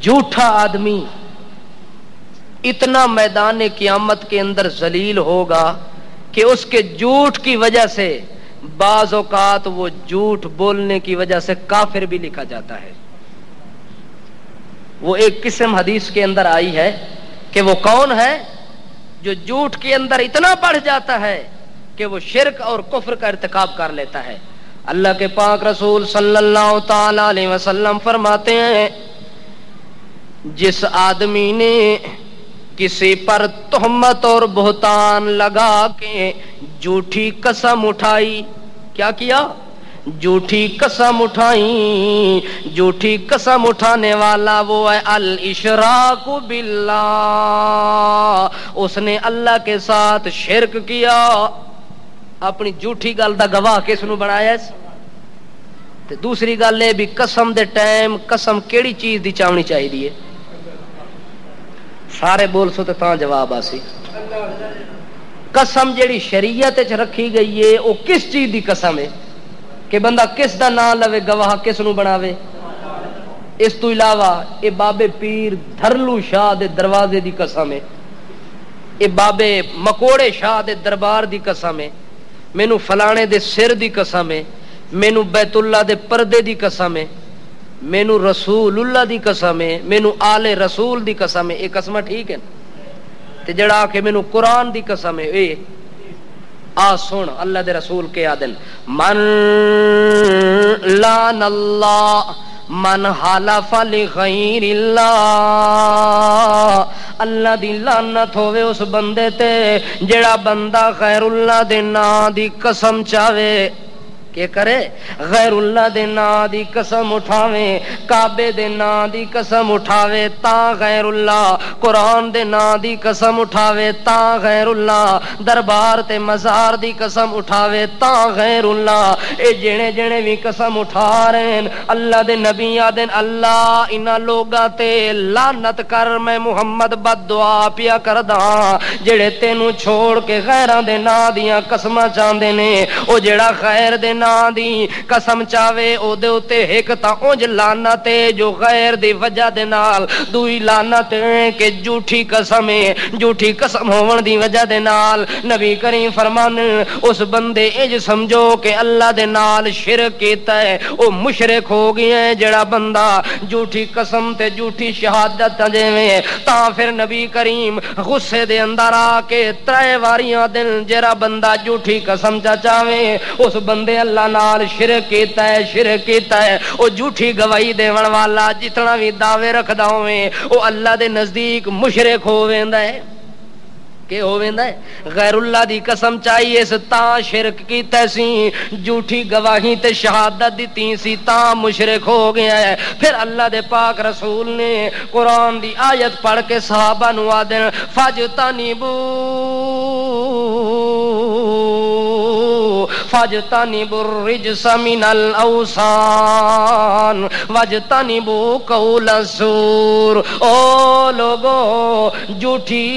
جھوٹا آدمی اتنا میدان قیامت کے اندر ذلیل ہوگا کہ اس کے جھوٹ کی وجہ سے بعض اوقات وہ جھوٹ بولنے کی وجہ سے کافر بھی لکھا جاتا ہے۔ وہ ایک قسم حدیث کے اندر آئی ہے کہ وہ کون ہے جو جھوٹ کے اندر اتنا بڑھ جاتا ہے کہ وہ شرک اور کفر کا ارتکاب کر لیتا ہے۔ اللہ کے پاک رسول صلی اللہ تعالی علیہ وسلم فرماتے ہیں جس آدمی نے کسی پر تہمت اور بہتان لگا کے جھوٹی قسم اٹھائی، کیا کیا؟ جھوٹی قسم اٹھائی، جھوٹی قسم اٹھانے والا وہ ہے الاشراک باللہ، اس نے اللہ کے ساتھ شرک کیا۔ اپنی جھوٹی گل دا گواہ کس نو بنایا؟ تے دوسری گل ہے بھی قسم دے ٹائم قسم کیڑی چیز دی چاونی چاہیے؟ سارے بول سو تے تاں جواب آسی۔ قسم جیڑی شریعت وچ رکھی گئی ہے وہ کس چیز دی قسم ہے کہ بندہ کس دا نام لوے گواہ کس نو بناوے؟ اس تو علاوہ اے بابے پیر دھرلو شاہ دے دروازے دی قسم ہے، اے بابے مکوڑے شاہ دے دربار دی قسم ہے، مینوں فلانے دے سر دی قسم ہے، مینوں بیت اللہ دے پردے دی قسم ہے، مینوں رسول اللہ دی قسم ہے، مینوں آل رسول دی قسم ہے۔ یہ قسم ٹھیک ہے تے جڑا کہ مینوں قرآن دی قسم ہے اے آ سن اللہ دے رسول کے آدن من لعن اللہ من حلف لغیر اللہ، اللہ دی لعنت ہوے اس بندے تے جڑا بندہ غیر اللہ دے نام دی قسم چاہے، کہ کرے غیر اللہ دے نام دی قسم اٹھاوے، کعبے دے نام دی قسم اٹھاوے تا غیر اللہ، قرآن دے نام دی قسم اٹھاوے تا غیر اللہ، دربار تے مزار دی قسم اٹھاوے تا غیر اللہ۔ اے جنے جنے بھی قسم اٹھا رہے ہیں اللہ دے نبی آدن اللہ انہاں لوگاں تے لعنت کر، میں محمد بد دعا پیا کردا جڑے تینوں چھوڑ کے غیراں دے نام دیاں قسماں چاندے نے، او جڑا غیر دے نام اللہ دی قسم چاوے او دے اتے ایک تا اونج لعنت ہے جو غیر دی وجہ دے نال، دوئی لعنت ہے کہ جھوٹی قسم ہے، جھوٹی قسم ہون دی وجہ دے نال نبی کریم فرمان اس بندے انج سمجھو کہ اللہ دے نال شرک کیتا ہے، او مشرک ہو گیا ہے جڑا بندہ جھوٹی قسم تے جھوٹی شہادت جویں تا پھر نبی کریم غصے دے اندر آ کے ترے واریاں دن جڑا بندہ جھوٹی قسم چاویں اس بندے اللہ نال شرک کیتا ہے، شرک کیتا ہے۔ او جھوٹی گواہی دیون والا جتنا بھی دعوے رکھدا ہوویں او اللہ دے نزدیک مشرک ہو ویندا ہے کہ ہو ویندا ہے۔ غیر اللہ دی قسم چاہیے اس تا شرک کیتا سی، جھوٹی گواہی تے شہادت دتی سی تا مشرک ہو گیا ہے۔ پھر اللہ دے پاک رسول نے قرآن دی آیت پڑھ کے صحابہ نو آدن فاجتنبوا الرجس من الاوثان واجتنبوا قول الزور۔ او لوگو جھوٹی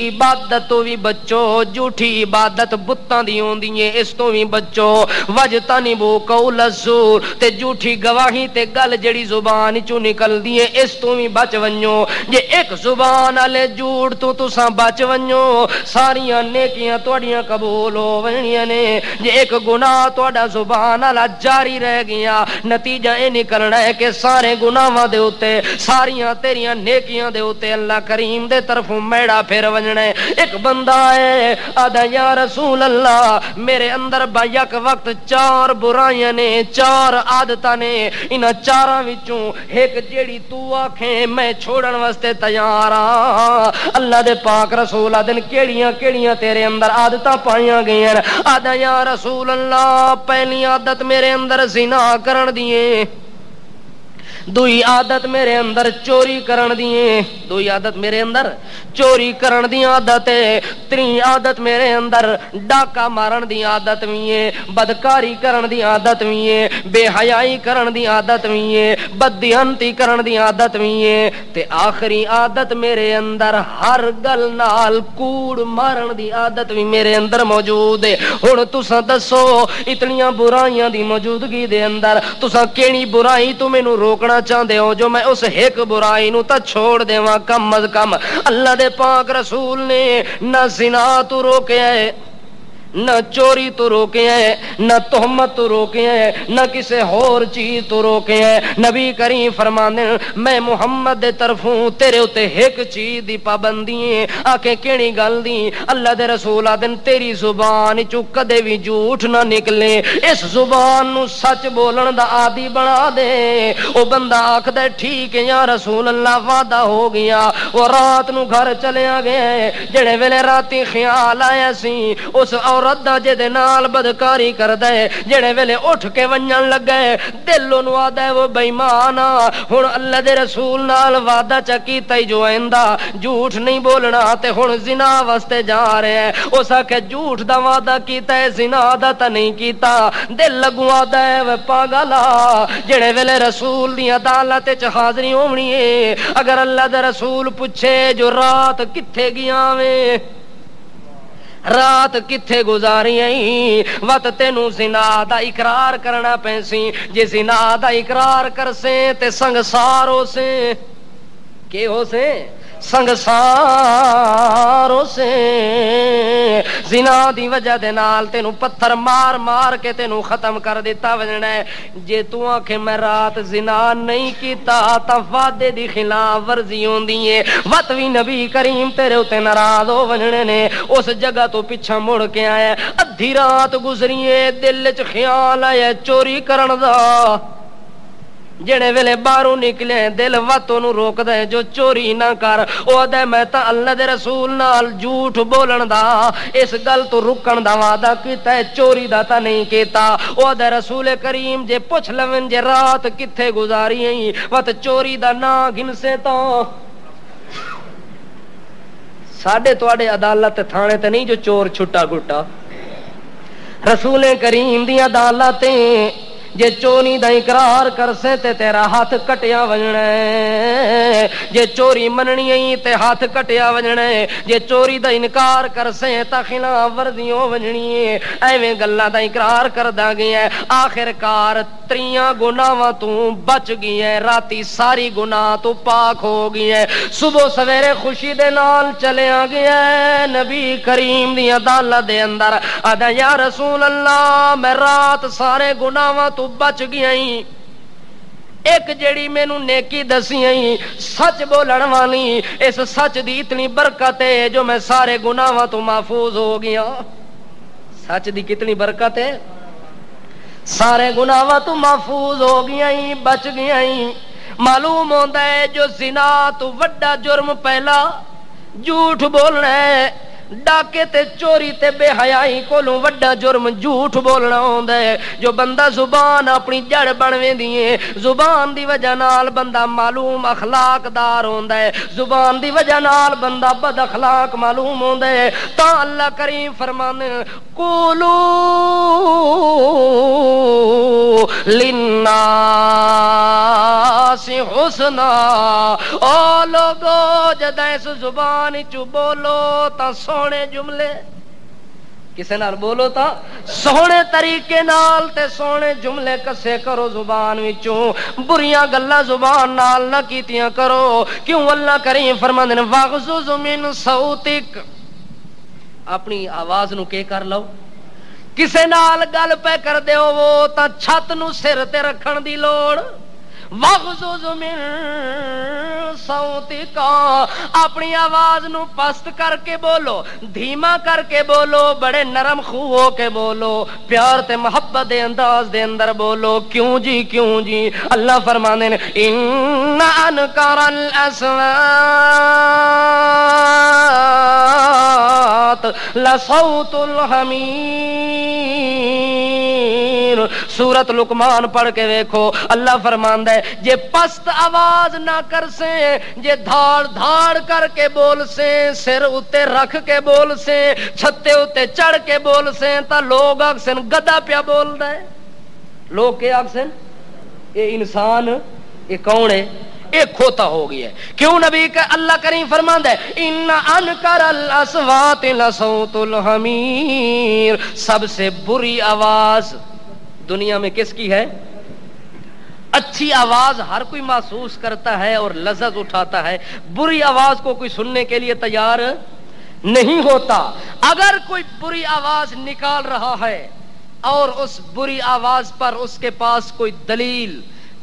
عبادت تو بھی بچو، جھوٹی عبادت بتاں دی ہوندی ہے اس تو بھی بچو۔ واجتنبوا قول الزور تے جھوٹی گواہی تے گل جڑی زبان چوں نکلدی ہے اس تو بھی بچ ونجو۔ جے ایک زبان والے جھوٹ تو تساں بچ ونجو ساریاں نیکیاں تہاڈیاں قبول ہو ونیاں نے۔ جے ایک گناہ تہاڈا زبان والا جاری رہ گیا نتیجہ اے نکلنا ہے کہ سارے گناہاں دے اوتے ساریاں تیریاں نیکیاں دے اوتے اللہ کریم دے طرفوں میڑا پھر ونجنا ہے۔ ایک بندہ ہے آدھا یا رسول اللہ میرے اندر با یک وقت چار برائیاں نے، چار عادتاں نے، انہاں چاراں وچوں ایک جیڑی تو آکھیں میں چھوڑن واسطے تیار ہاں۔ اللہ دے پاک رسول آدن کیڑیاں کیڑیاں تیرے اندر عادتاں پائیاں گئیاں؟ آدھا یا رسول اللہ پہلی عادت میرے اندر زنا کرن دیئے، دوئی عادت میرے اندر چوری کرن دیئے، دوئی عادت میرے اندر چوری کرن دی عادت ہے، تری عادت میرے اندر ڈاکہ مارن دی عادت بھی ہے، بدکاری کرن دی عادت بھی ہے، بے حیائی کرن دی عادت بھی ہے، بددیانتی کرن دی عادت بھی ہے، تے آخری عادت میرے اندر ہر گل نال کوڑ مارن دی عادت بھی میرے اندر موجود ہے۔ ہن تساں دسو اتنیاں برائیاں دی موجودگی دے اندر تساں کیڑی برائی تو مینوں روکنا چاہتے ہو جو میں اس ایک برائی نو تا چھوڑ دیواں؟ کم از کم اللہ دے پاک رسول نے نہ زنا تو روکیا ہے، نہ چوری تو روکے ہیں، نہ تہمت تو روکے ہیں، نہ کسی اور چیز تو روکے ہیں۔ نبی کریم فرماندے میں محمد دے طرفوں تیرے اتے ایک چیز دی پابندی ہے، آکے کیڑی گل دی؟ اللہ دے رسول آدن تیری زبان چوں کدے بھی جھوٹ نہ نکلے، اس زبان نو سچ بولن دا عادی بنا دے۔ او بندہ آکھدا ٹھیک ہے یا رسول اللہ وعدہ ہو گیا، وہ رات نو گھر چلیا گیا، جڑے ویلے راتی خیال آیا سی اس عورت دا جے دے نال بدکاری کردا ہے، جڑے ویلے اٹھ کے ونجن لگا ہے دل اونوں آدا ہے وہ بے ایمان آ۔ ہن اللہ دے رسول نال وعدہ چا کیتا ہی جو آئندہ جھوٹ نہیں بولنا تے ہن زنا واسطے جا رہے ہیں، اس آکھے جھوٹ دا وعدہ کیتا ہے زنا دا تا نہیں کیتا۔ دل لگوں آدا ہے وہ پاگلا، جڑے ویلے رسول دی عدالت وچ حاضری ہونی ہے اگر اللہ دے رسول پوچھے جو رات کتھے گیا ویں، رات کتھے گزاری آئی، وقت تینوں زنا دا اقرار کرنا پینسی، جے زنا دا اقرار کرسیں تے سنگسار ہو سے، کہ ہو سے سنگسار ہو سے۔ زنا دی وجہ دے نال تینوں پتھر مار مار کے تینوں ختم کر دیتا وجنا ہے۔ جے تو آنکھیں میں رات زنا نہیں کیتا تا وعدے دی خلاف ورزی ہوندی ہے، وقت بھی نبی کریم تیرے اتے ناراض ہو وجنے نے اس جگہ تو پیچھا مڑ کے آیا۔ ادھی رات گزری ہے دل وچ خیال آیا چوری کرن دا، جڑے ویلے باہروں نکلے دل واتوں نو روکدا ہے جو چوری نہ کر، او دے میں تا اللہ دے رسول نال جھوٹ بولن دا اس گل تو رکن دا وعدہ کیتا ہے، چوری دا تا نہیں کیتا۔ او دے رسول کریم جے پوچھ لون جے رات کتھے گزاری ہیں وت چوری دا نا گھنسے تو ساڈے تواڈے عدالت تھانے تے نہیں جو چور چھٹا گٹا، رسول کریم دی عدالتیں جے چوری دا اقرار کرسے تے تیرا ہاتھ کٹیا وجنا ہے، جے چوری مننی ہے تے ہاتھ کٹیا وجنا ہے، جے چوری دا انکار کرسے تے خلاف ورزی ہو وجنی ہے۔ ایویں گلاں دا اقرار کردا گیا ہے، آخر کار 3 گناہاں تو بچ گئی ہے، راتی ساری گناہ تو پاک ہو گئی ہے، صبح سویرے خوشی دے نال چلیا گیا ہے نبی کریم دی عدالت دے اندر، آدا یا رسول اللہ میں رات سارے گناہاں تو بچ گیا ہی، ایک جڑی مینوں نیکی دسی ہے سچ بولن والی، اس سچ دی اتنی برکت ہے جو میں سارے گناہاں تو محفوظ ہو گیا۔ سچ دی کتنی برکت ہے، سارے گناہاں تو محفوظ ہو گیا ہی، بچ گیا ہی۔ معلوم ہوتا ہے جو زنا تو وڈا جرم پہلا جھوٹ بولنا ہے، ڈاکے تے چوری تے بے حیائی کولوں وڈا جرم جھوٹ بولنا ہوندا ہے۔ جو بندہ زبان اپنی جڑ بن ویندی ہے، زبان دی وجہ نال بندہ معلوم اخلاق دار ہوندا ہے، زبان دی وجہ نال بندہ بد اخلاق معلوم ہوندا ہے۔ تا اللہ کریم فرمانے قولوا للناس حسنا، او لوگو جدہ اس زبان چ بولو تا سونے جملے، کسے نال بولو تا سونے طریقے نال تے سونے جملے کسے کرو، زبان وچوں بریاں گلاں زبان نال نہ کیتیاں کرو۔ کیوں اللہ کریم فرماندے نے واغضض من صوتک، اپنی آواز نو کے کر لو، کسے نال گل پہ کر دیو وہ تا چھت نو سر تے رکھن دی لوڑ، واغضض من صوتک، اپنی آواز نو پست کر کے بولو، دھیما کر کے بولو، بڑے نرم خو ہو کے بولو، پیار تے محبت دے انداز دے اندر بولو۔ کیوں جی کیوں جی؟ اللہ فرماندے نے ان انکر الاصوات لصوت الحمیر، سورۃ لقمان پڑھ کے دیکھو، اللہ فرماندا ہے جے پست آواز نہ کر سے، جے دھاڑ دھاڑ کر کے بول سے، سر اتے رکھ کے بول سے، چھتے اتے چڑھ کے بول سے، تا لوگ آکسن گدا پیا بولدا ہے۔ لوگ کے آکسن اے انسان اے کون ہے؟ ایک کھوتا ہو گیا ہے۔ کیوں نبی کا اللہ کریم فرماندا ہے ان انکر الاصوات لصوت الحمیر، سب سے بری آواز دنیا میں کس کی ہے؟ اچھی آواز ہر کوئی محسوس کرتا ہے اور لذت اٹھاتا ہے، بری آواز کو کوئی سننے کے لیے تیار نہیں ہوتا۔ اگر کوئی بری آواز نکال رہا ہے اور اس بری آواز پر اس کے پاس کوئی دلیل،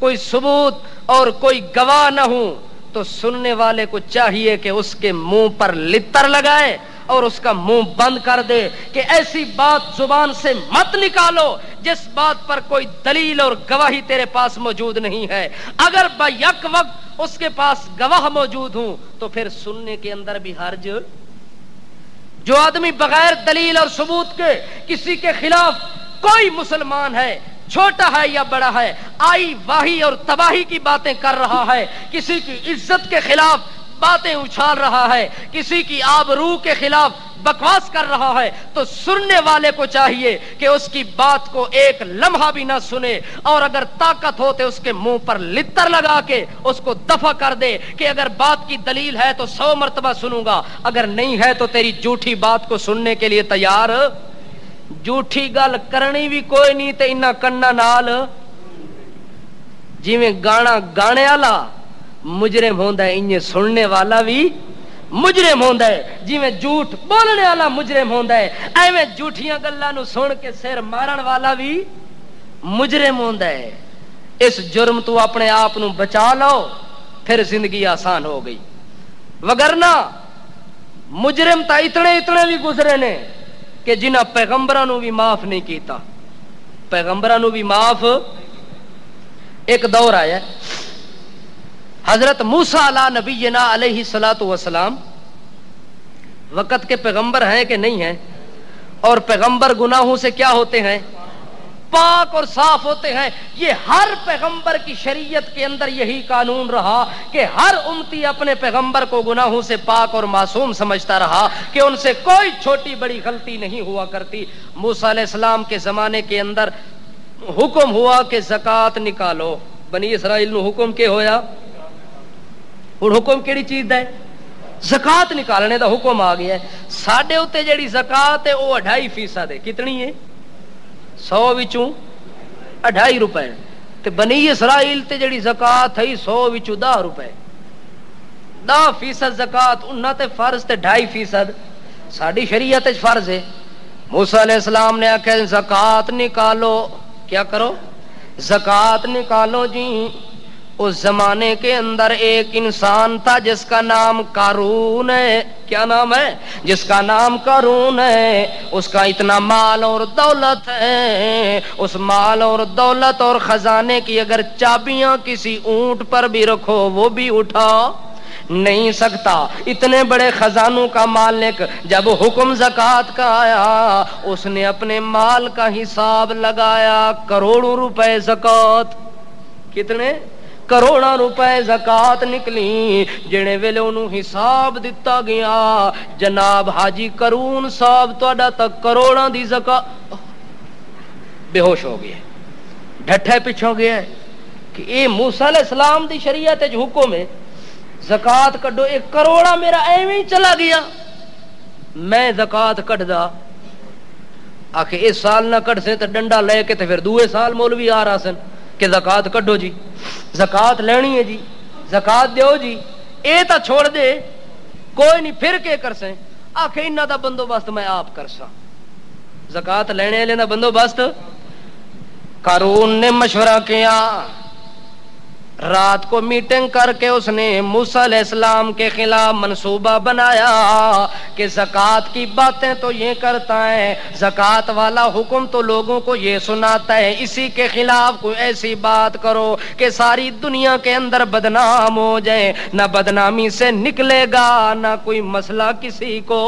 کوئی ثبوت اور کوئی گواہ نہ ہو تو سننے والے کو چاہیے کہ اس کے منہ پر لتر لگائے اور اس کا منہ بند کر دے کہ ایسی بات زبان سے مت نکالو جس بات پر کوئی دلیل اور گواہی تیرے پاس موجود نہیں ہے۔ اگر بیک وقت اس کے پاس گواہ موجود ہوں تو پھر سننے کے اندر بھی حرج۔ جو آدمی بغیر دلیل اور ثبوت کے کسی کے خلاف، کوئی مسلمان ہے چھوٹا ہے یا بڑا ہے، آئی واہی اور تباہی کی باتیں کر رہا ہے، کسی کی عزت کے خلاف باتیں اچھال رہا ہے، کسی کی آبرو کے خلاف بکواس کر رہا ہے، تو سننے والے کو چاہیے کہ اس کی بات کو ایک لمحہ بھی نہ سنے، اور اگر طاقت ہو تو اس کے منہ پر لتر لگا کے اس کو دفع کر دے کہ اگر بات کی دلیل ہے تو 100 مرتبہ سنوں گا، اگر نہیں ہے تو تیری جھوٹی بات کو سننے کے لیے تیار۔ جھوٹی گل کرنی بھی کوئی نہیں تے انہاں کناں نال جویں گانا گانے والا مجرم ہوندا ہے، انہیں سننے والا بھی مجرم ہوندا ہے، جویں جھوٹ بولنے والا مجرم ہوندا ہے، ایویں جھوٹیاں گلاں نو سن کے سر مارن والا بھی مجرم ہوندا ہے۔ اس جرم تو اپنے آپ نو بچا لو، پھر زندگی آسان ہو گئی، وگرنہ مجرم تا اتنے بھی گزرے نے کہ جنہاں پیغمبراں نو بھی معاف نہیں کیتا، پیغمبراں نو بھی معاف۔ ایک دور آیا حضرت موسیٰ علیہ نبینا علیہ الصلوۃ والسلام وقت کے پیغمبر ہیں کہ نہیں ہیں، اور پیغمبر گناہوں سے کیا ہوتے ہیں؟ پاک اور صاف ہوتے ہیں۔ یہ ہر پیغمبر کی شریعت کے اندر یہی قانون رہا کہ ہر امتی اپنے پیغمبر کو گناہوں سے پاک اور معصوم سمجھتا رہا کہ ان سے کوئی چھوٹی بڑی غلطی نہیں ہوا کرتی۔ موسیٰ علیہ السلام کے زمانے کے اندر حکم ہوا کہ زکات نکالو. بنی اسرائیل نو حکم کے ہویا؟ ہن حکم کیڑی چیز دا ہے؟ زکات نکالنے دا حکم آ گیا ہے. ساڈے اوتے جیڑی زکات ہے وہ 2.5% ہے. کتنی ہے؟ 100 وچوں 2.5 روپے. تے بنی اسرائیل تے جیڑی زکات ہے 100 وچوں 10 روپے. 10% زکات انہاں تے فرض تے 2.5% ساڈی شریعت وچ فرض ہے. موسیٰ علیہ السلام نے آخیا زکات نکالو. کیا کرو؟ زکات نکالو جی. اس زمانے کے اندر ایک انسان تھا جس کا نام قارون ہے. کیا نام ہے؟ جس کا نام قارون ہے. اس کا اتنا مال اور دولت ہے. اس مال اور دولت اور خزانے کی اگر چابیاں کسی اونٹ پر بھی رکھو وہ بھی اٹھا نہیں سکتا. اتنے بڑے خزانوں کا مالک جب حکم زکات کا آیا اس نے اپنے مال کا حساب لگایا. کروڑوں روپے زکات. کتنے؟ کروڑاں روپے زکات نکلی. جنے ویلے انہوں حساب دتا گیا جناب حاجی قارون صاحب تہاڈا تک کروڑاں دی زکات. بے ہوش ہو گیا, ڈھٹھے پچھو گیا کہ اے موسیٰ علیہ السلام دی شریعت وچ حکم ہے زکات کڈو. 1 کروڑا میرا ایویں ہی چلا گیا. میں زکات کڈدا آکھے اس سال نہ کڈ سے تے ڈنڈا لے کے تے پھر دوے سال مولوی آ رہا سن کہ زکات کڈو جی, زکات لینی ہے جی, زکات دیو جی. اے تا چھوڑ دے کوئی نہیں پھر کے کرسیں. آکھے انہاں دا بندوبست میں آپ کرساں. زکات لینے والے دا بندوبست قارون نے مشورہ کیا. رات کو میٹنگ کر کے اس نے موسیٰ علیہ السلام کے خلاف منصوبہ بنایا کہ زکات کی باتیں تو یہ کرتا ہے, زکات والا حکم تو لوگوں کو یہ سناتا ہے, اسی کے خلاف کوئی ایسی بات کرو کہ ساری دنیا کے اندر بدنام ہو جائے. نہ بدنامی سے نکلے گا نہ کوئی مسئلہ کسی کو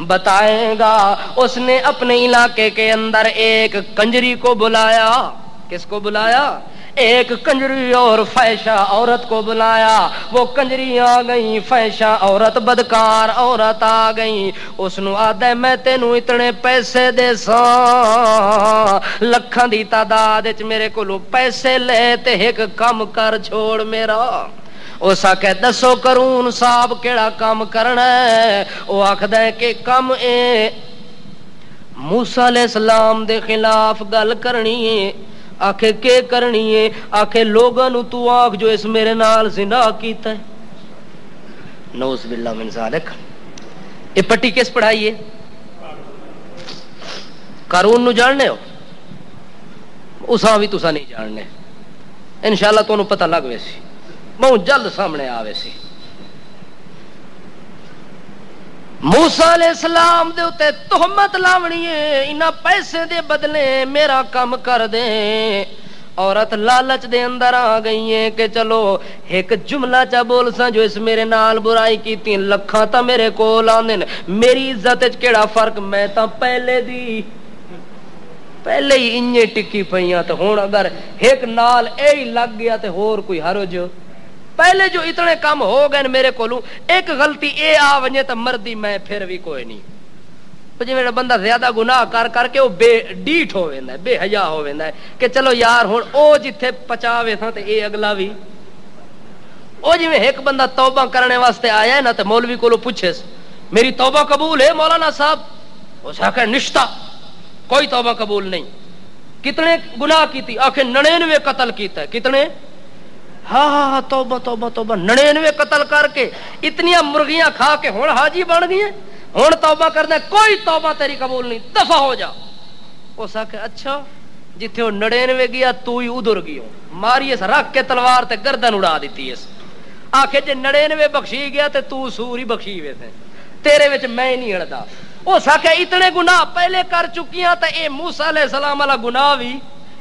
بتائے گا. اس نے اپنے علاقے کے اندر ایک کنجری کو بلایا. کس کو بلایا؟ ایک کنجری اور فحشہ عورت کو بلایا. وہ کنجری آ گئی, فحشہ عورت بدکار عورت آ گئی. اس نو آدھے میں تینو اتنے پیسے دے ساں لکھاں دی تعداد وچ میرے کولوں پیسے لے تے ایک کم کر چھوڑ میرا. اس آکھے دسو قارون صاحب کیڑا کام کرنا ہے؟ وہ آکھدا ہے کہ کم اے موسیٰ علیہ السلام دے خلاف گل کرنی ہے. آکھے کے کرنی ہے؟ آکھے لوگاں نو تو آکھ جو اس میرے نال زنا کیتا ہے. نعوذ باللہ من ذالک. یہ پٹی کس پڑھائی ہے؟ قارون نو جاننے ہو؟ اساں بھی تساں نہیں جاننے. انشاءاللہ تانوں پتہ لگ ویسی, بہت جلد سامنے آوے سی. موسیٰ علیہ السلام دے اتے تہمت لاونی ہے, انہاں پیسے دے بدلے میرا کام کر دے. عورت لالچ دے اندر آ گئی ہے کہ چلو ایک جملہ چا بول سا جو اس میرے نال برائی کیتی لکھاں تا میرے کول آندے نے, میری عزت وچ کیڑا فرق, میں تا پہلے ہی انجے ٹکی پئیاں تے ہن اگر ایک نال اے ہی لگ گیا تے ہور کوئی حرج. پہلے جو اتنے کام ہو گئے میرے کولوں, ایک غلطی اے آ ونجے تے مردی میں پھر بھی کوئی نہیں. جی میرا بندہ زیادہ گناہ کر کر کے وہ بے ڈیٹ ہو ویندا ہے, بے حیا ہو ویندا ہے کہ چلو یار ہن او جتھے پچاوے تھا تے اے اگلا بھی. او جویں ایک بندہ توبہ کرنے واسطے آیا ہے نا تے مولوی کولوں پوچھے میری توبہ قبول ہے مولانا صاحب؟ اس آکھے نشتا کوئی توبہ قبول نہیں. کتنے گناہ کیتی؟ آکھے 99 قتل کیتا ہے. کتنے؟ ہاں توبہ توبہ توبہ. 99 قتل کر کے اتنیاں مرغیاں کھا کے ہن حاجی بن گئی ہیں, ہن توبہ کرنا, کوئی توبہ تیری قبول نہیں, دفع ہو جا. اس آکھے اچھا جتھے وہ 99 گیا تو ہی ادھر گیا, ماری اس رکھ کے تلوار تے گردن اڑا دیتی اس. آکھے جے 99 بخشی گیا تے تو سور ہی بخشی ویسے, تیرے وچ میں نہیں اڑدا. اس آکھے اتنے گناہ پہلے کر چکیاں تے اے موسیٰ علیہ السلام والا گناہ بھی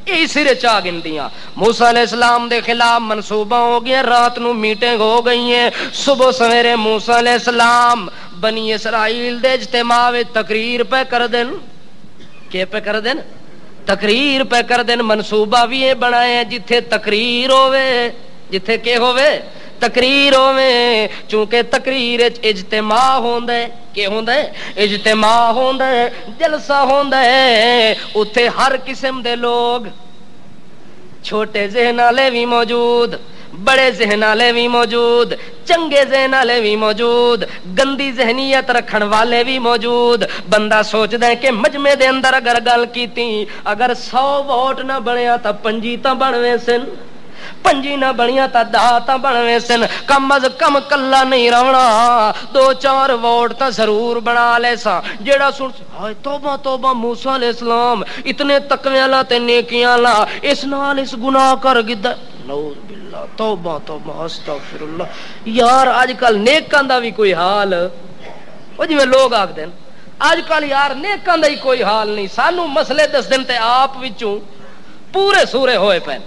یہی سرے چاہ گندیاں. موسیٰ علیہ السلام دے خلاف منصوبہ ہو گیا, رات نو میٹنگ ہو گئی ہے. صبح سویرے موسیٰ علیہ السلام بنی اسرائیل دے اجتماع وچ تقریر پہ کر دین. کہ پہ کر دین؟ تقریر پہ کر دین. منصوبہ بھی یہ بنائے ہیں جتھے تقریر ہوئے, جتھے کہ ہوئے تقریر ہوئے. چونکہ تقریر اجتماع ہوندا ہے, کہ ہوندا ہے اجتماع ہوندا ہے, جلسہ ہوندا ہے, اتھے ہر قسم دے لوگ چھوٹے ذہن والے بھی موجود، بڑے ذہن والے بھی موجود، چنگے ذہن والے بھی موجود، گندی ذہنیت رکھن والے بھی موجود۔ بندہ سوچدا ہے کہ مجمع دے اندر اگر گل کیتی، اگر 100 ووٹ نہ بنیا تا 5 تا بنوے سن، 5 نہ بنیا تا 10 تا بنوے سن، کم از کم کلا نہیں رہنا، 2-4 ووٹ تا ضرور بنا لے سا۔ جیڑا سن ہائے توبہ توبہ، موسیٰ علیہ السلام اتنے تقوی والا تے نیکیاں والا، اس نال اس گناہ کر گدا، نعوذ باللہ، توبہ توبہ استغفر اللہ۔ یار اج کل نیکاں دا بھی کوئی حال، او جویں لوگ آکھدے ہیں اج کل یار نیکاں دا ہی کوئی حال نہیں، سانو مسئلے دس دن تے آپ وچوں پورے سورے ہوئے پے۔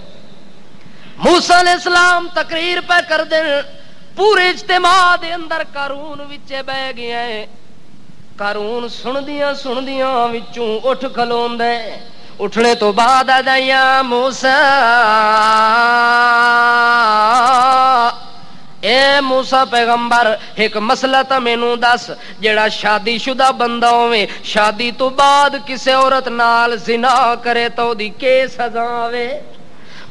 موسیٰ علیہ السلام تقریر پہ کر دین، پورے اجتماع دے اندر قارون وچے بہ گیا ہے۔ قارون سندیاں وچوں اٹھ کھلوندا ہے، اٹھنے تو بعد آدا یا موسیٰ، اے موسیٰ پیغمبر، ایک مسئلہ تا مینوں دس، جیڑا شادی شدہ بندہ ہوے، شادی تو بعد کسے عورت نال زنا کرے تو دی کی سزا ہوے؟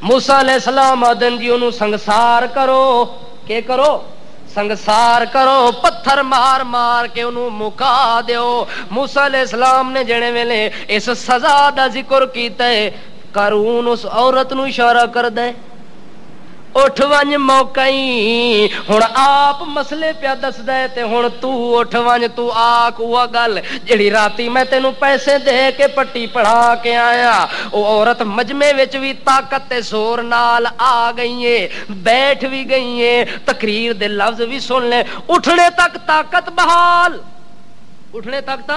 موسیٰ علیہ السلام آدن جی انہوں سنگسار کرو، کہ کرو؟ سنگسار کرو، پتھر مار مار کے انہوں مکا دیو۔ موسیٰ علیہ السلام نے جنے ویلے اس سزا دا ذکر کیتا ہے، قارون اس عورت نو اشارہ کر دے، اٹھ ونج موقع ہی، ہن آپ مسئلے پیا دس دے تے ہن تو اٹھ ونج، تو آکھ وہ گل جڑی راتی میں تینوں پیسے دے کے پٹی پڑھا کے آیا۔ او عورت مجمع وچ بھی طاقت تے زور نال آ گئی ہے، بیٹھ بھی گئی ہے، تقریر دے لفظ بھی سن لے، اٹھنے تک طاقت بحال، اٹھنے تک تا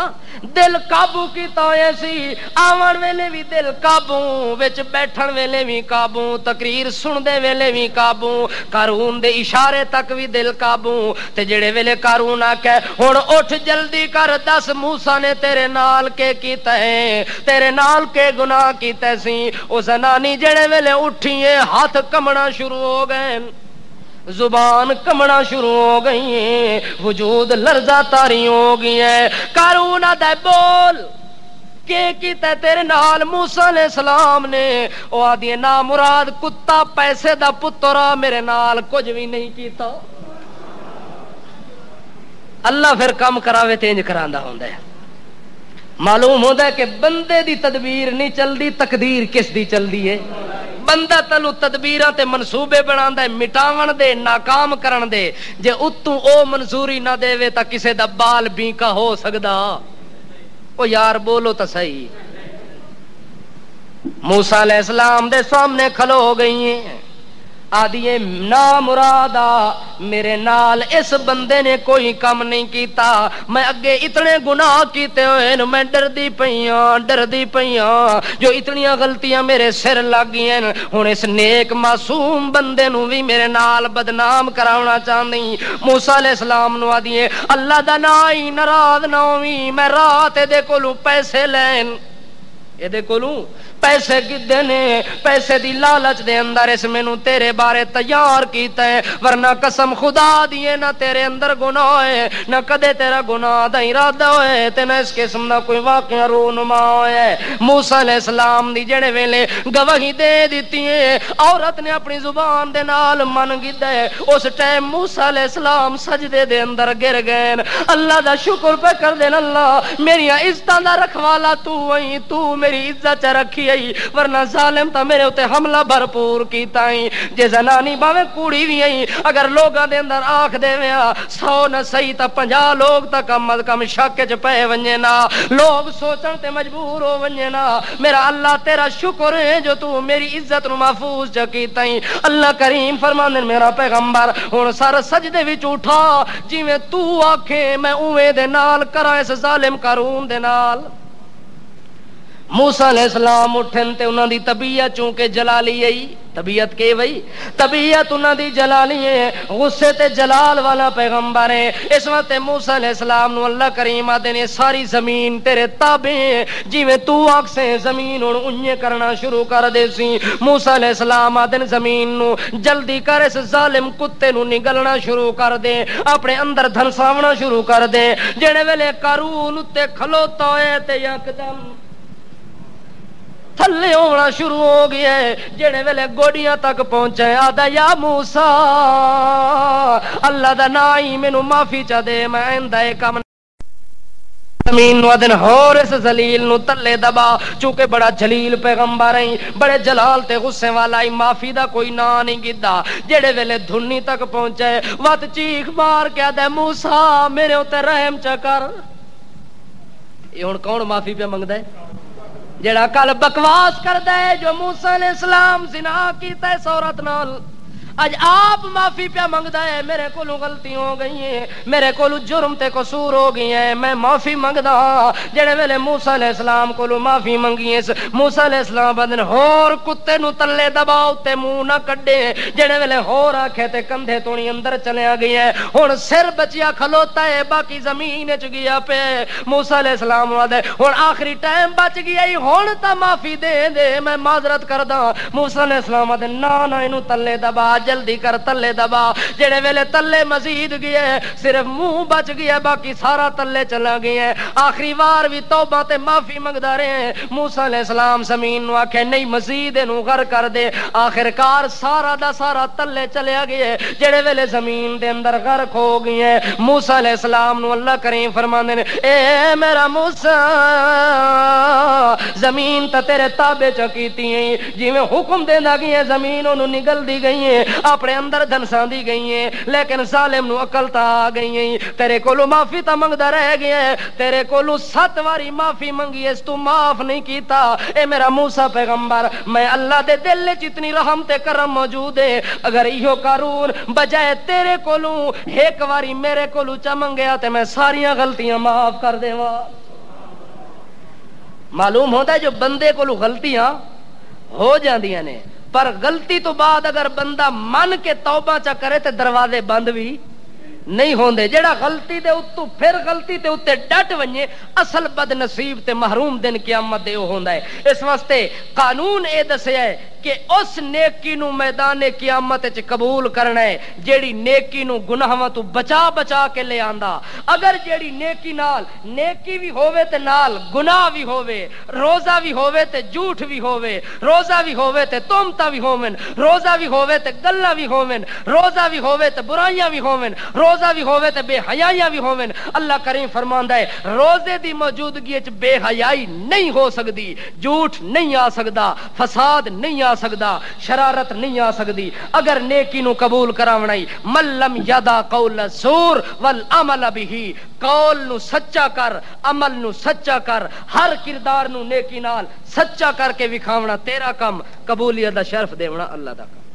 دل قابو کیتا ہویا سی، آون ویلے بھی دل قابو، وچ بیٹھن ویلے بھی قابو، تقریر سن دے ویلے بھی قابو، قارون دے اشارے تک بھی دل قابو۔ تے جڑے ویلے قارون آکھے ہن اٹھ جلدی کر، دس موسیٰ نے تیرے نال کے کیتا ہے، تیرے نال کے گناہ کیتا سی؟ او زنانی جڑے ویلے اٹھی ہے، ہاتھ کمنا شروع ہو گئے، زبان کمنا شروع ہو گئی ہے، وجود لرزہ تاری ہو گئی ہے۔ قارون آدھے بول کہ کیتا تیرے نال؟ موسیٰ علیہ السلام نے او آدھی نامراد کتا پیسے دا پترا میرے نال کچھ بھی نہیں کیتا۔ اللہ پھر کم کراوے تینج کراندا ہوندا ہے۔ معلوم ہوتا ہے کہ بندے دی تدبیر نہیں چلدی، تقدیر کس دی چلدی ہے؟ بندہ تلو تدبیراں تے منصوبے بناندا ہے مٹاون دے، ناکام کرن دے، جے اتوں او منظوری نہ دے تا کسے دا بال بینکا ہو سکدا؟ او یار بولو تا صحیح۔ موسیٰ علیہ السلام دے سامنے کھلو گئی ہیں، آدھی نامرادا میرے نال اس بندے نے کوئی کم نہیں کیتا، میں اگے اتنے گناہ کیتے ہوئے میں ڈردی پیاں جو اتنیاں غلطیاں میرے سر لگ گئیں، ہن اس نیک معصوم بندے نو بھی میرے نال بدنام کراونا چاہندی۔ موسیٰ علیہ السلام نو آدھی اللہ دا نام ہی ناراض نہ ہوویں، میں رات دے کولوں پیسے لین، اے دے کولوں پیسے کدے نے، پیسے دی لالچ دے اندر اس مینوں تیرے بارے تیار کیتا ہے، ورنہ قسم خدا دیے نہ تیرے اندر گناہ ہے، نہ کدے تیرا گناہ دا ارادہ ہوئے تے نہ اس قسم دا کوئی واقعہ رونما ہوئے۔ موسیٰ علیہ السلام دی جڑے ویلے گواہی دے دیتی ہے، عورت نے اپنی زبان دے نال من گدا ہے، اس ٹائم موسیٰ علیہ السلام سجدے دے اندر گر گئے، اللہ دا شکر پہ کر دین، اللہ میری عزتاں دا رکھوالا تو وہی، تو میری عزت رکھی، ورنہ ظالم تا میرے اتے حملہ بھرپور کیتا ہی، جے زنانی باویں کوڑی بھی ہی، اگر لوگاں دے اندر آنکھ دے ویا 100 نہ صحیح تا 50 لوگ تا کم از کم شک چ پے ونجے نا، لوگ سوچن تے مجبور ہو ونجے نا، میرا اللہ تیرا شکر ہے جو تو میری عزت نو محفوظ چ کیتا ہی۔ اللہ کریم فرماندے میرا پیغمبر ہن سر سجدے وچ اٹھا، جویں تو آکھے میں اوویں دے نال کراں اس ظالم قارون دے نال۔ موسیٰ علیہ السلام اٹھن تے انہاں دی طبیعت چونکہ جلالی ہے، طبیعت کے وئی طبیعت انہاں دی جلالی ہے، غصے تے جلال والا پیغمبر ہے۔ اس وقت موسیٰ علیہ السلام نو اللہ کریم آدے نے ساری زمین تیرے تابع ہے، جویں تو آکھے زمین ہن اونجے کرنا شروع کر دے سی۔ موسیٰ علیہ السلام آدے زمین نو جلدی کر اس ظالم کتے نو نگلنا شروع کر دے، اپنے اندر دھنساونا شروع کر دے۔ جڑے ویلے قارون تے کھلوتا ہوئے تے یکدم تھلے ہونا شروع ہو گیا ہے. جڑے ویلے گوڈیاں تک پہنچے آدا یا موسیٰ اللہ دا نام ہی مینوں معافی چا دے میں آئندہ اے کم زمین نو دن ہور اس ذلیل نو تلے دبا. چونکہ بڑا جلیل پیغمبر ہیں بڑے جلال تے غصے والا ہی معافی دا کوئی نا نہیں گدا. جڑے ویلے دھنی تک پہنچے وت چیخ مار کے دے موسیٰ میرے اوتے رحم چا کر. یہ ہن کون معافی پہ منگدا ہے؟ جڑا کل بکواس کردا ہے جو موسیٰ علیہ السلام زنا کیتا ہے اس عورت نال اج آپ معافی پہ منگدا ہے. میرے کولو غلطی ہو گئی ہے میرے کولو جرم تے قصور ہو گئی ہے میں معافی منگدا. جڑے ویلے موسیٰ علیہ السلام کولو معافی منگی اس موسیٰ علیہ السلام بدن ہور کتے نو تلے دباؤ تے منہ نہ کڈے. جڑے ویلے ہور آکھے تے کندھے تونی اندر چلیا گیا ہے. ہن سر بچیا کھلوتا ہے باقی زمین وچ گیا پے. موسیٰ علیہ السلام وعدے ہن آخری ٹائم بچ گیا ہی ہن تا معافی دے دے میں معذرت کردا. موسیٰ علیہ السلام وعدے نا اینو تلے دبا جلدی کر تلے دبا. جڑے ویلے تلے مزید گیا ہے صرف منہ بچ گیا باقی سارا تلے چلا گیا ہے. آخری وار بھی توبہ تے معافی منگدا رہے. موسیٰ علیہ السلام زمین نو آکھے نہیں مزید اینو غر کر دے. آخرکار سارا دا سارا تلے چلیا گیا ہے. جڑے ویلے زمین دے اندر غرق ہو گئی ہے موسیٰ علیہ السلام نو اللہ کریم فرماندے نے اے میرا موسیٰ زمین تے تیرے تابع چ کیتی ہے جویں حکم دیندا گیا زمین اونوں نگل دی گئی ہے اپنے اندر دھنساں دی گئی ہیں لیکن ظالم نو عقل تا آ گئی ہیں. تیرے کولو معافی تا منگدا رہ گیا ہے. تیرے کولو 7 واری معافی منگی اس تو معاف نہیں کیتا. اے میرا موسیٰ پیغمبر میں اللہ دے دل وچ اتنی رحم تے کرم موجود ہے اگر ایہو قارون بجائے تیرے کولو ایک واری میرے کولو چا منگیا تے میں ساریاں غلطیاں معاف کر دیواں. معلوم ہوتا ہے جو بندے کولو غلطیاں ہو جاندیاں نے پر غلطی تو بعد اگر بندہ من کے توبہ چا کرے تے دروازے بند بھی نہیں ہوندے. جڑا غلطی دے اتو پھر غلطی تے اتے ڈٹ ونجے اصل بد نصیب تے محروم دن قیامت دے ہوندا ہے. اس واسطے قانون اے دسیا ہے کہ اس نیکی نو میدان قیامت وچ قبول کرنا ہے جیڑی نیکی نو گناہاں تو بچا بچا کے لے آندا. اگر جیڑی نیکی نال نیکی بھی ہووے تے نال گناہ بھی ہووے روزہ بھی ہووے تے جھوٹ بھی ہووے روزہ بھی ہووے تے تہمتاں بھی ہوون روزہ بھی ہووے تے گلاں بھی ہوون روزہ بھی ہووے تے برائیاں بھی ہوون روزہ بھی ہووے تے بے حیائیاں بھی ہوون. اللہ کریم فرماندا ہے روزے دی موجودگی وچ بے حیائی نہیں ہو سکدی جھوٹ نہیں آ سکدا فساد نہیں آ سکدا شرارت نہیں آ سکدی. اگر نیکی نو قبول کراونا ہی من لم یدا قول الزور والعمل به قول نو سچا کر عمل نو سچا کر ہر کردار نو نیکی نال سچا کر کے وکھاونا تیرا کم قبولیت دا شرف دیونا اللہ دا کم.